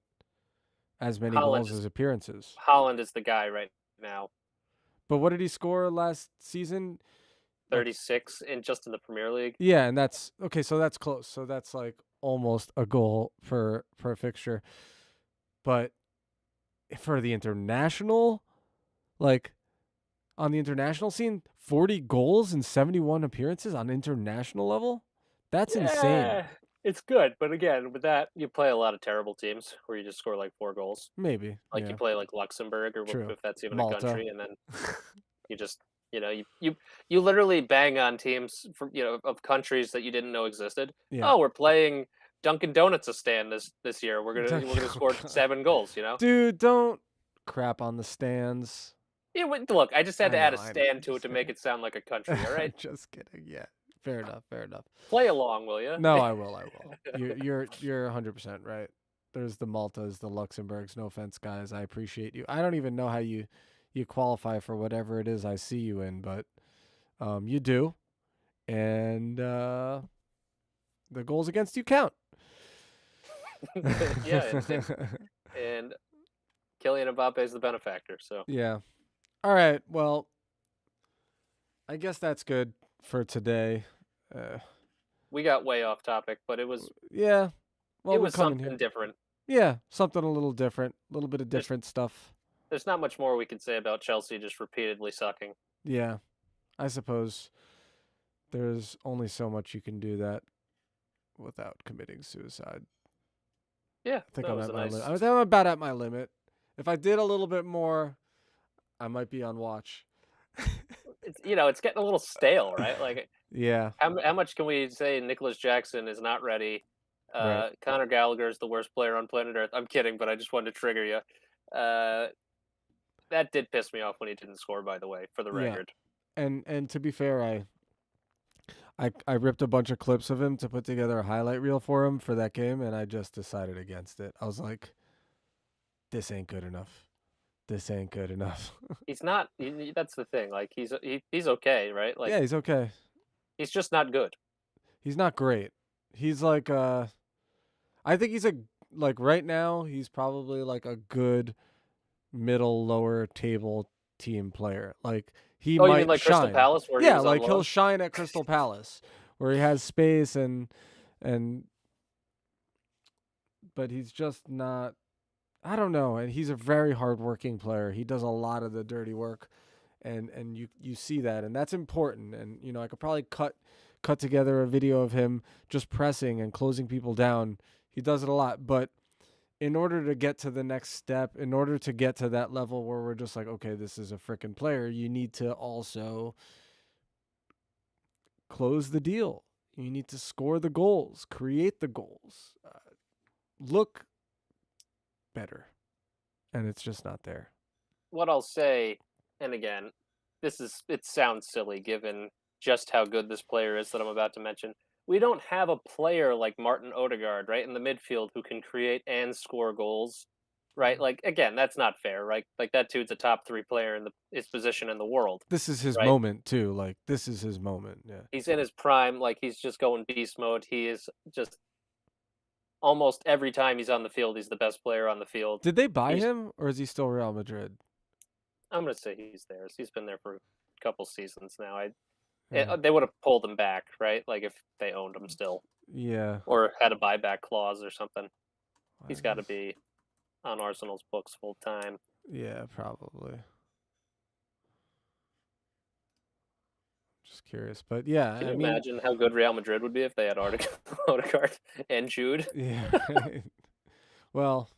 as many Holland goals is as appearances. Holland is the guy right now. But what did he score last season? Like, 36 in just in the Premier League. yeah, and that's okay, so that's close. So that's like almost a goal per fixture. But for the international, like on the international scene, 40 goals and 71 appearances on international level? That's insane. Yeah, it's good, but again, with that, you play a lot of terrible teams where you just score like 4 goals. Maybe. Like you Yeah. play like Luxembourg or True. if that's even a Malta. country, and then you just you literally bang on teams from of countries that you didn't know existed. Yeah. Oh, we're playing Dunkin' Donuts a stand this year. We're gonna Oh, score God. 7 goals. You know. Dude, don't crap on the stands. Yeah, look, I just had to add a I know. stand to it to make it sound like a country. All right, Just kidding. Yeah. Fair enough. play along, will you? No, I will. You're 100% right. There's the Maltas, the Luxembourgs. No offense, guys. I appreciate you. I don't even know how you qualify for whatever it is I see you in, but you do. And the goals against you count. Yeah, and Kylian Mbappe is the benefactor. So Yeah. All right. Well, I guess that's good for today. we got way off topic, but it was Yeah. Well, it we're was coming something here. different. Yeah, something a little different, a little bit of There's different stuff. there's not much more we can say about Chelsea just repeatedly sucking. Yeah, I suppose there's only so much you can do that without committing suicide. Yeah, I think that I'm was at a my nice. limit. I think I'm about at my limit. If I did a little bit more, I might be on watch. It's getting a little stale, right? Like Yeah, how much can we say Nicholas Jackson is not ready? right. Conor Gallagher is the worst player on planet Earth. I'm kidding, but I just wanted to trigger you. Uh, that did piss me off when he didn't score. By the way, for the Yeah, record. and to be fair, I ripped a bunch of clips of him to put together a highlight reel for him for that game, and I just decided against it. I was like, this ain't good enough. This ain't good enough. He's not. That's the thing. Like he's okay, right? Like Yeah, he's okay. he's just not good. He's not great. He's like I think he's like right now he's probably like a good middle lower table team player. Like he Oh, you mean might like Crystal shine. Palace where he Yeah, was on like he'll loan? shine at Crystal Palace where he has space and but he's just not. I don't know, and he's a very hardworking player. He does a lot of the dirty work, and you see that, and that's important. And I could probably cut together a video of him just pressing and closing people down. He does it a lot, but in order to get to the next step, in order to get to that level where we're just like, okay, this is a freaking player, you need to also close the deal. You need to score the goals, create the goals, look better, and it's just not there. What I'll say, and again, it sounds silly given just how good this player is that I'm about to mention. We don't have a player like Martin Odegaard, right, in the midfield who can create and score goals, right? Like again, that's not fair, right? Like that dude's a top 3 player in his position in the world, This is his right? moment too. Like this is his moment. Yeah. He's in his prime, like he's just going beast mode. He is just almost every time he's on the field, he's the best player on the field. Did they buy He's him, or is he still Real Madrid? I'm gonna say he's theirs. He's been there for a couple seasons now. Yeah. They would have pulled him back, right? Like if they owned him still, Yeah. or had a buyback clause or something. Why He's got to is- be on Arsenal's books full time. Yeah, probably. Just curious, but yeah, Can I you mean, imagine how good Real Madrid would be if they had Odegaard and Jude? yeah. Right. Well,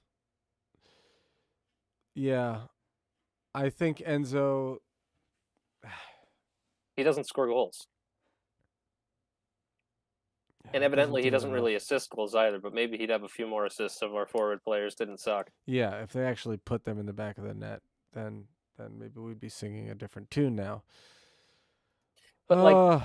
yeah. I think Enzo. He doesn't score goals, and he doesn't evidently he do it doesn't really enough. assist goals either. But maybe he'd have a few more assists if our forward players didn't suck. Yeah, if they actually put them in the back of the net, then maybe we'd be singing a different tune now. But like Uh,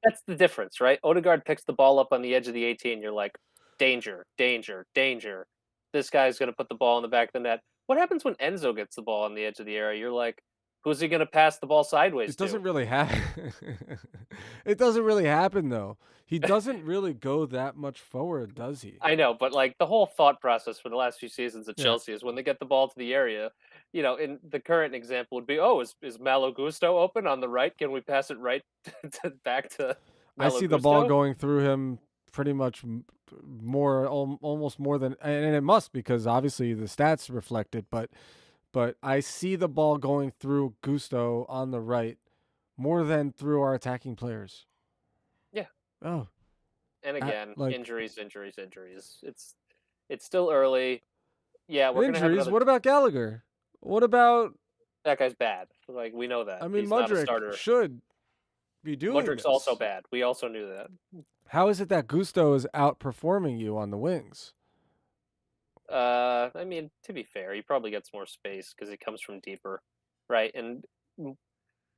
that's the difference, right? Odegaard picks the ball up on the edge of the 18. You're like, danger, danger, danger. This guy's going to put the ball in the back of the net. What happens when Enzo gets the ball on the edge of the area? You're like, who's he going to pass the ball sideways it to? doesn't really happen. It doesn't really happen though. He doesn't really go that much forward, does he? I know, but like the whole thought process for the last few seasons at Yeah. Chelsea is when they get the ball to the area, in the current example would be, oh, is Malo Gusto open on the right? Can we pass it right back to I Malo see the ball Gusto? going through him pretty much more, almost more than, and it must because obviously the stats reflect it. But I see the ball going through Gusto on the right more than through our attacking players. Yeah. Oh, And again, like injuries. It's still early. Yeah, we're gonna have injuries. another. What about Gallagher? What about? That guy's bad. Like we know that I mean, he's not a Mudryk starter. should be doing Mudryk's also this. bad. We also knew that. How is it that Gusto is outperforming you on the wings? I mean, to be fair, he probably gets more space because he comes from deeper, right? And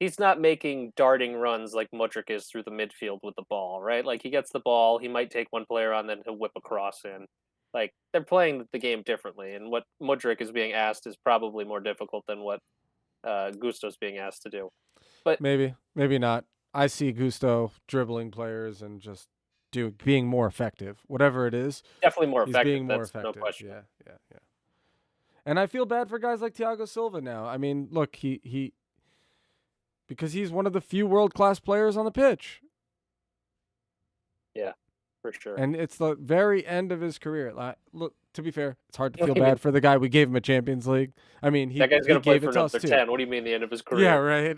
he's not making darting runs like Mudryk is through the midfield with the ball, right? Like he gets the ball, he might take one player on, then he'll whip a cross in. Like they're playing the game differently, and what Mudryk is being asked is probably more difficult than what Gusto's being asked to do. But Maybe, maybe not. I see Gusto dribbling players and just being more effective. Whatever it is, definitely more he's effective. being more That's no effective. question. Yeah. And I feel bad for guys like Thiago Silva now. I mean, look, he because he's one of the few world-class players on the pitch. Yeah, for sure. And it's the very end of his career. Like, look, to be fair, it's hard to What feel do you mean? bad for the guy. We gave him a Champions League. I mean, he That guy's gonna play gave for it to us another too. 10. What do you mean the end of his career? Yeah, right.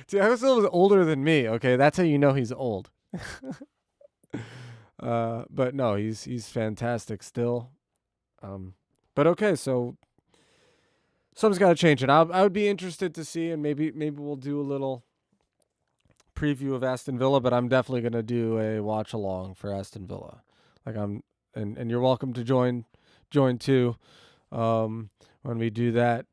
Thiago Silva's older than me. Okay, that's how you know he's old. But no, he's fantastic still. But okay, so something's got to change, and I would be interested to see, and maybe we'll do a little preview of Aston Villa, but I'm definitely gonna do a watch along for Aston Villa. Like and you're welcome to join too, when we do that.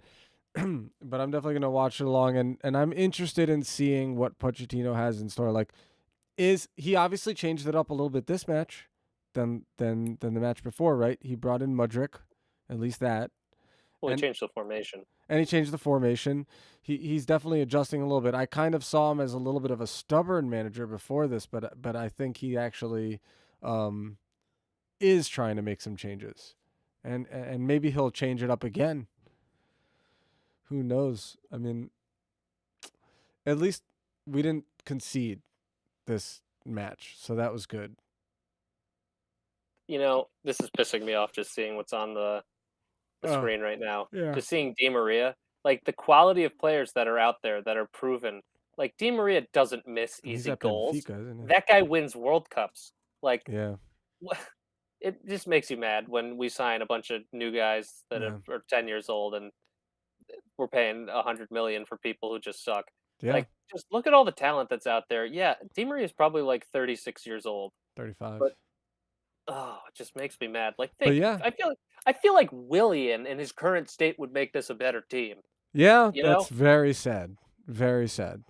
But I'm definitely gonna watch it along, and I'm interested in seeing what Pochettino has in store. Like, he obviously changed it up a little bit this match than the match before, right? He brought in Mudryk, at least that. Well, he And- changed the formation. And he changed the formation. He's definitely adjusting a little bit. I kind of saw him as a little bit of a stubborn manager before this, but I think he actually is trying to make some changes, and maybe he'll change it up again. Who knows? I mean, at least we didn't concede this match, so that was good. This is pissing me off just seeing what's on the Oh, screen right now. yeah. Just seeing Di Maria, like the quality of players that are out there that are proven. Like Di Maria doesn't miss He's easy at goals. Benfica, isn't he? That guy wins World Cups. Like Yeah. it just makes you mad when we sign a bunch of new guys that Yeah. are 10 years old and we're paying 100 million for people who just suck. Yeah, Like, just look at all the talent that's out there. Yeah, Di Maria is probably like 36 years old, 35. but oh, it just makes me mad. Like, But think, yeah, I feel like Willian in his current state would make this a better team. yeah, You that's know, very sad. Very sad.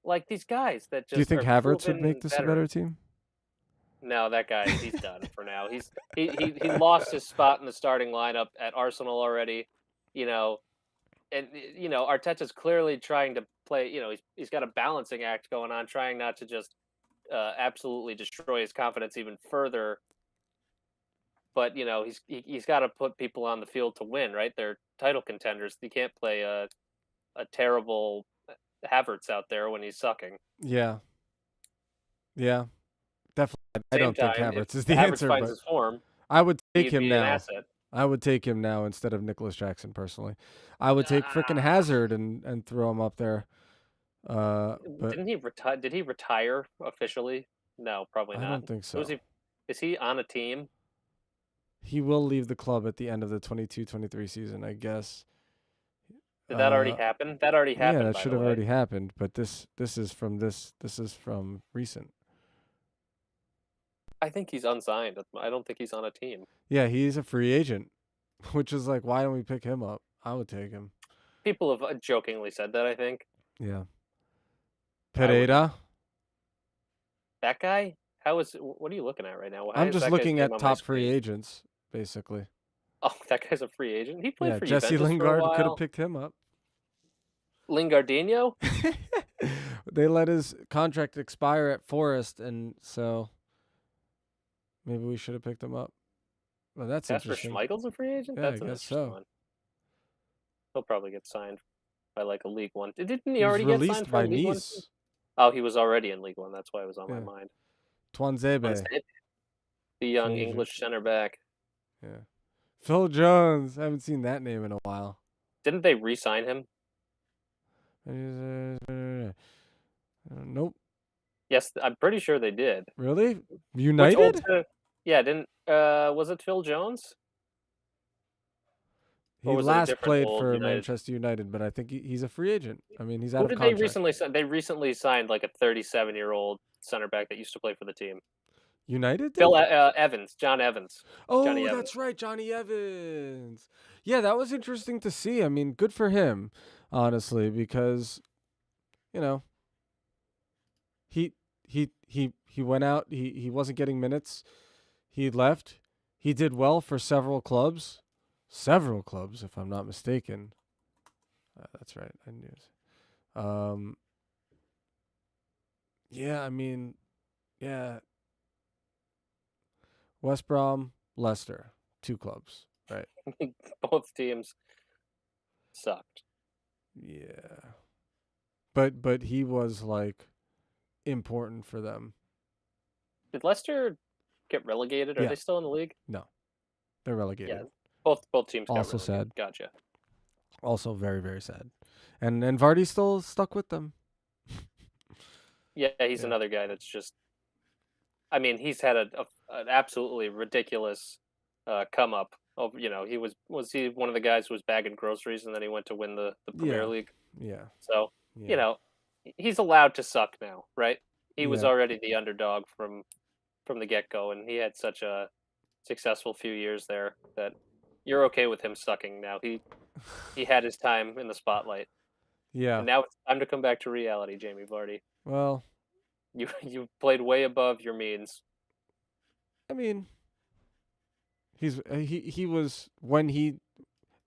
like these guys that Do you just think are Havertz would make proven this a better veterans. team? No, that guy, he's done for now. He lost his spot in the starting lineup at Arsenal already. You know, and Arteta's clearly trying to play. He's got a balancing act going on, trying not to just absolutely destroy his confidence even further. But he's got to put people on the field to win, right? They're title contenders. He can't play a terrible Havertz out there when he's sucking. Yeah. Yeah. Definitely. I Same don't think time, if Havertz is the Havertz answer, finds but his form, I would take he'd him be an now. asset. I would take him now instead of Nicholas Jackson personally. I would take frickin' Ah, Hazard and throw him up there. But didn't he retire? Did he retire officially? No, probably I not. don't think Was so. he? Is he on a team? He will leave the club at the end of the 22-23 season, I guess. Did that already happen? That already Yeah, happened, that by should the have way. already happened, but this is from recent. I think he's unsigned. I don't think he's on a team. Yeah, he's a free agent, which is like, why don't we pick him up? I would take him. People have jokingly said that. I think Yeah. I wouldn't. Pereira. That guy? How is? What are you looking at right now? Why I'm is just that guy's looking name at on my top free screen? agents, basically. Oh, that guy's a free agent. He played Yeah, for Jesse Juventus for a Lingard could have while. picked him up. Lingardinho? They let his contract expire at Forest, and so maybe we should have picked him up. Well, that's Casper interesting. Schmeichel's a free agent. Yeah, I That's an guess interesting so. one. He'll probably get signed by like a League One. Didn't he He was already get signed released for a by League One team? Nice. Oh, he was already in League One. That's why it was on my Yeah. mind. Tuanzebe. The young Free agent. English center back. Yeah. Phil Jones. I haven't seen that name in a while. Didn't they re-sign him? Nope. Yes, I'm pretty sure they did. Really? Which United? yeah, didn't was it Phil Jones? He Or was it a last different played old for United? Manchester United, but I think he's a free agent. I mean, he's out Who of did they contract. recently sign? They recently signed like a 37-year-old center back that used to play for the team. United did? Phil Evans, John Evans. Oh, Johnny that's Evans. right, Johnny Evans. Yeah, that was interesting to see. I mean, good for him, honestly, because you know, he went out, he wasn't getting minutes. He left. He did well for several clubs. Several clubs, if I'm not mistaken. That's right. I knew it. Yeah, I mean, yeah. West Brom, Leicester, 2 clubs, right? Both teams sucked. Yeah. But he was like important for them. Did Leicester get relegated? Are Yeah. they still in the league? No. They're relegated. Yeah. Both teams got Also relegated. sad. Gotcha. Also very, very sad. And Vardy's still stuck with them. Yeah, he's Yeah. another guy that's just. I mean, he's had an absolutely ridiculous come up. Of was he one of the guys who was bagging groceries and then he went to win the Premier Yeah. League? Yeah. So Yeah. he's allowed to suck now, right? He was Yeah. already the underdog from the get go, and he had such a successful few years there that you're okay with him sucking now. He had his time in the spotlight, Yeah. and now it's time to come back to reality, Jamie Vardy. Well, You played way above your means. I mean, he was when he.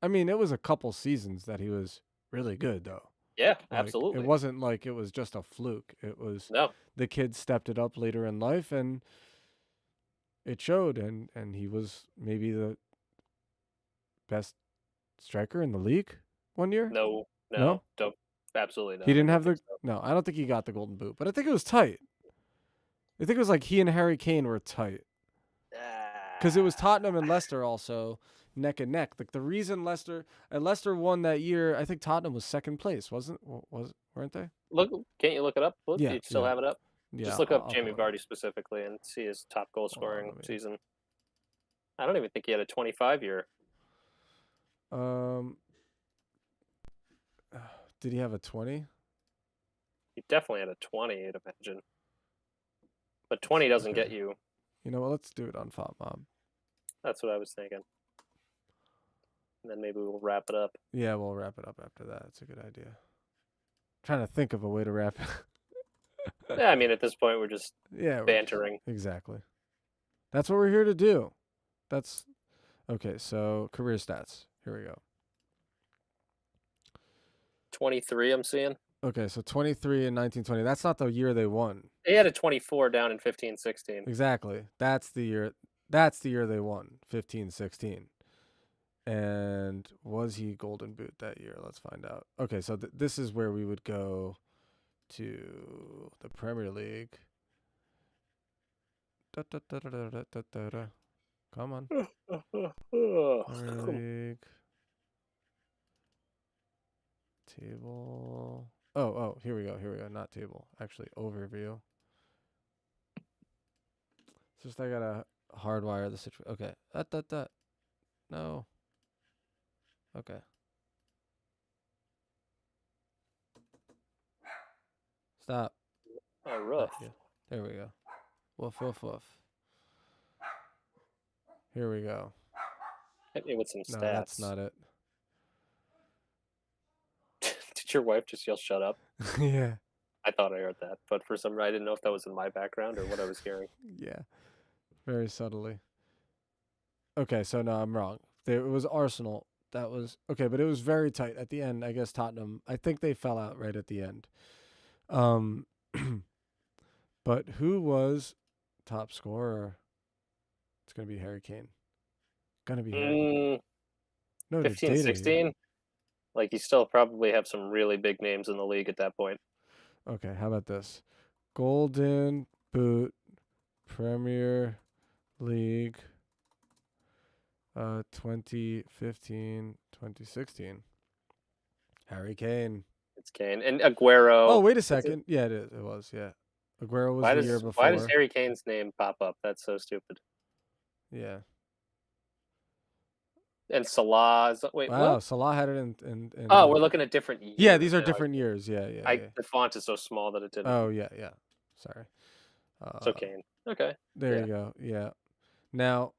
I mean, it was a couple seasons that he was really good though. Yeah, Like, absolutely. It wasn't like it was just a fluke. It was No, the kid stepped it up later in life and it showed and he was maybe the best striker in the league one year. no, No? don't, absolutely not. He didn't I have don't the think so. no, I don't think he got the golden boot, but I think it was tight. I think it was like he and Harry Kane were tight. Because it was Tottenham and Leicester also neck and neck. Like the reason Leicester won that year, I think Tottenham was second place, weren't they? Look, can't you look it up? Look, Yeah, do you still yeah. have it up? Yeah, Just look up I'll Jamie pull it up. Vardy specifically and see his top goal scoring let me- season. I don't even think he had a 25-year. Did he have a 20? You definitely had a 20, I'd imagine. But 20 doesn't get Okay. you. You know what? Let's do it on FOTMob. That's what I was thinking. And then maybe we'll wrap it up. Yeah, we'll wrap it up after that. It's a good idea. Trying to think of a way to wrap it. Yeah, I mean, at this point, we're just Yeah, bantering. exactly. That's what we're here to do. That's okay. So career stats. Here we go. 23, I'm seeing. Okay, so 23 and 1920. That's not the year they won. They had a 24 down in 15-16. Exactly. That's the year. That's the year they won. 15-16. And was he Golden Boot that year? Let's find out. Okay, so this is where we would go to the Premier League. Come on. Premier League. Table. Oh, here we go. Not table. Actually, overview. It's just I gotta hardwire the situation. Okay. No. Okay. Stop. Oh, rough. Thank you. There we go. Woof. Here we go. Hit me with some No, stats. that's not it. Did your wife just yell, "Shut up"? Yeah. I thought I heard that, but for some reason, I didn't know if that was in my background or what I was hearing. Yeah. Very subtly. Okay, so no, I'm wrong. It was Arsenal. That was okay, but it was very tight at the end. I guess Tottenham. I think they fell out right at the end. But who was top scorer? It's gonna be Harry Kane. Gonna be Harry Kane. No, there's 15, data here. 16? Like, you still probably have some really big names in the league at that point. Okay, how about this? Golden Boot, Premier League, 2015, 2016. Harry Kane. It's Kane. And Aguero. Oh, wait a second. Yeah, it is. It was, yeah. Aguero was the year before. Why does Harry Kane's name pop up? That's so stupid. Yeah. And Salah. Wait, Wow, what? Salah had it in Oh, we're looking at different years. Yeah, these are now. different years. Yeah. The font is so small that it didn't. Oh, yeah. Sorry. So Kane. Okay. There you go. Yeah. Now,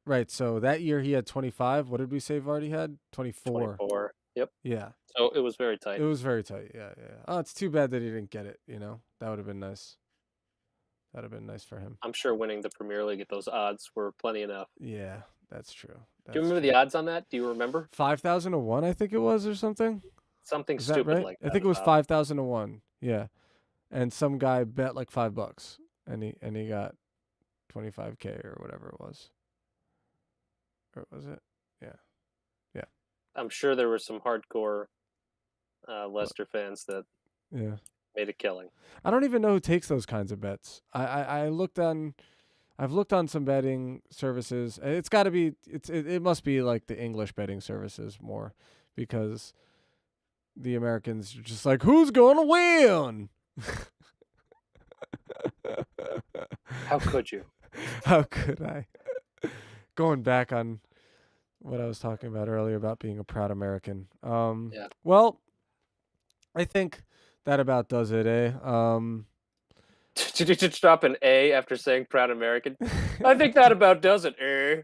right, so that year he had 25. What did we say Vardy had? 24. 24. Yep. Yeah. So it was very tight. It was very tight. Yeah. Oh, it's too bad that he didn't get it, That would have been nice. That would have been nice for him. I'm sure winning the Premier League at those odds were plenty enough. Yeah, that's true. Do you remember the odds on that? Do you remember? 5,000 to 1, I think it was, or something. Something Is stupid that right? like that. I think it was 5,000 to 1. Yeah. And some guy bet like $5 and he got 25K or whatever it was. Or was it? Yeah. I'm sure there were some hardcore Leicester fans that made a killing. I don't even know who takes those kinds of bets. I've looked on some betting services. It's got to be it must be like the English betting services more, because the Americans are just like, who's going to win? How could you? How could I? Going back on what I was talking about earlier about being a proud American. Yeah. Well, I think that about does it, eh? Did you just drop an A after saying proud American? I think that about does it, eh?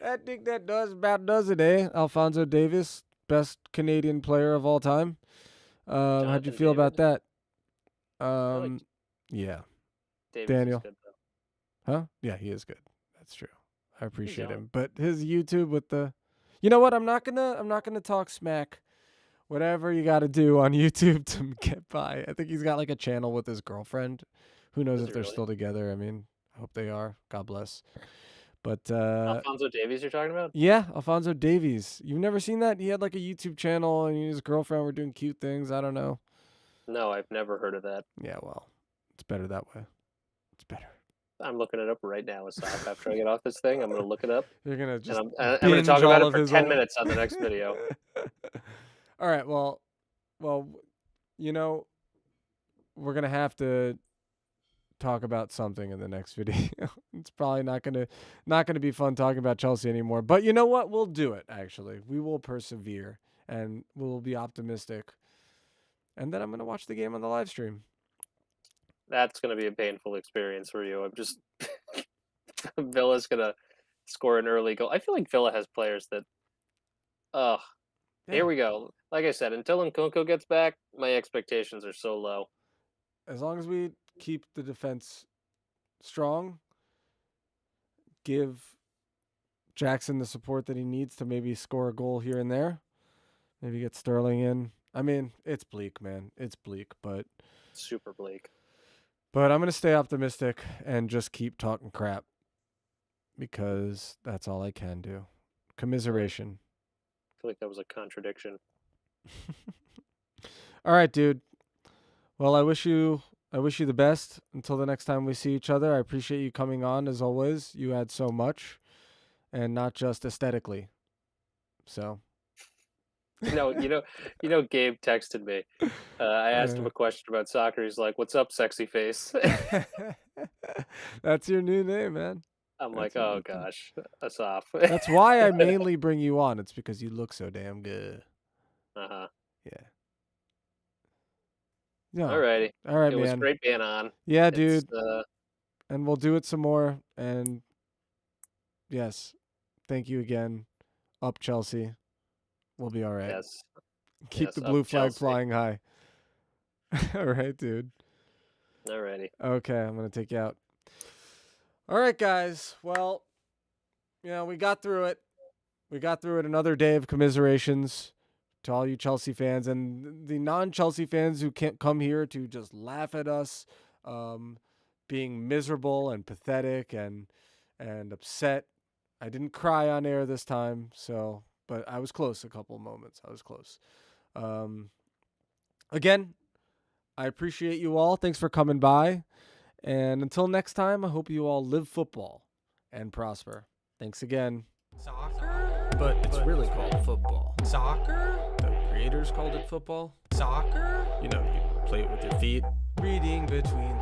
I think that does it, eh? Alphonso Davies, best Canadian player of all time. How'd you feel about that? Yeah. Davies Daniel. is good, though. Huh? Yeah, he is good. That's true. I appreciate him. But his YouTube with the, you know what? I'm not gonna talk smack. Whatever you got to do on YouTube to get by. I think he's got like a channel with his girlfriend. Who knows if they're still together? I mean, I hope they are. God bless. But Alphonso Davies, you're talking about? Yeah, Alphonso Davies. You've never seen that? He had like a YouTube channel, and his girlfriend were doing cute things. I don't know. No, I've never heard of that. Yeah, well, it's better that way. It's better. I'm looking it up right now, Asaf. After I get off this thing, I'm going to look it up. You're gonna just I'm going to talk about it for 10 minutes on the next video. All right. Well, we're gonna have to talk about something in the next video. It's probably not gonna be fun talking about Chelsea anymore. But you know what? We'll do it. Actually, we will persevere and we'll be optimistic. And then I'm gonna watch the game on the live stream. That's going to be a painful experience for you. I'm just Villa's going to score an early goal. I feel like Villa has players that. Ugh. Yeah. Here we go. Like I said, until Nkunku gets back, my expectations are so low. As long as we keep the defense strong, give Jackson the support that he needs to maybe score a goal here and there, maybe get Sterling in. I mean, it's bleak, man. It's bleak, but Super bleak. I'm going to stay optimistic and just keep talking crap because that's all I can do. Commiseration. I feel like that was a contradiction. All right, dude. Well, I wish you the best until the next time we see each other. I appreciate you coming on as always. You add so much, and not just aesthetically. So, Gabe texted me. I asked him a question about soccer. He's like, "What's up, sexy face?" That's your new name, man. I'm That's like, your "Oh new thing. gosh, that's off." That's why I mainly bring you on. It's because you look so damn good. Uh-huh. Yeah. Yeah. Alrighty. All right, It was man. great being on. Yeah, It's, dude. And we'll do it some more. And yes, thank you again. Up Chelsea. We'll be all right. Yes. Keep Yes, the up blue flag Chelsea. flying high. All right, dude. Alrighty. Okay, I'm going to take you out. All right, guys. Well, we got through it. We got through it. Another day of commiserations to all you Chelsea fans and the non-Chelsea fans who can't come here to just laugh at us being miserable and pathetic and upset. I didn't cry on air this time, but I was close a couple of moments. I was close. Again, I appreciate you all. Thanks for coming by. And until next time, I hope you all live football and prosper. Thanks again. Soccer? But it's really called football. Soccer? The creators called it football. Soccer? You play it with your feet. Reading between the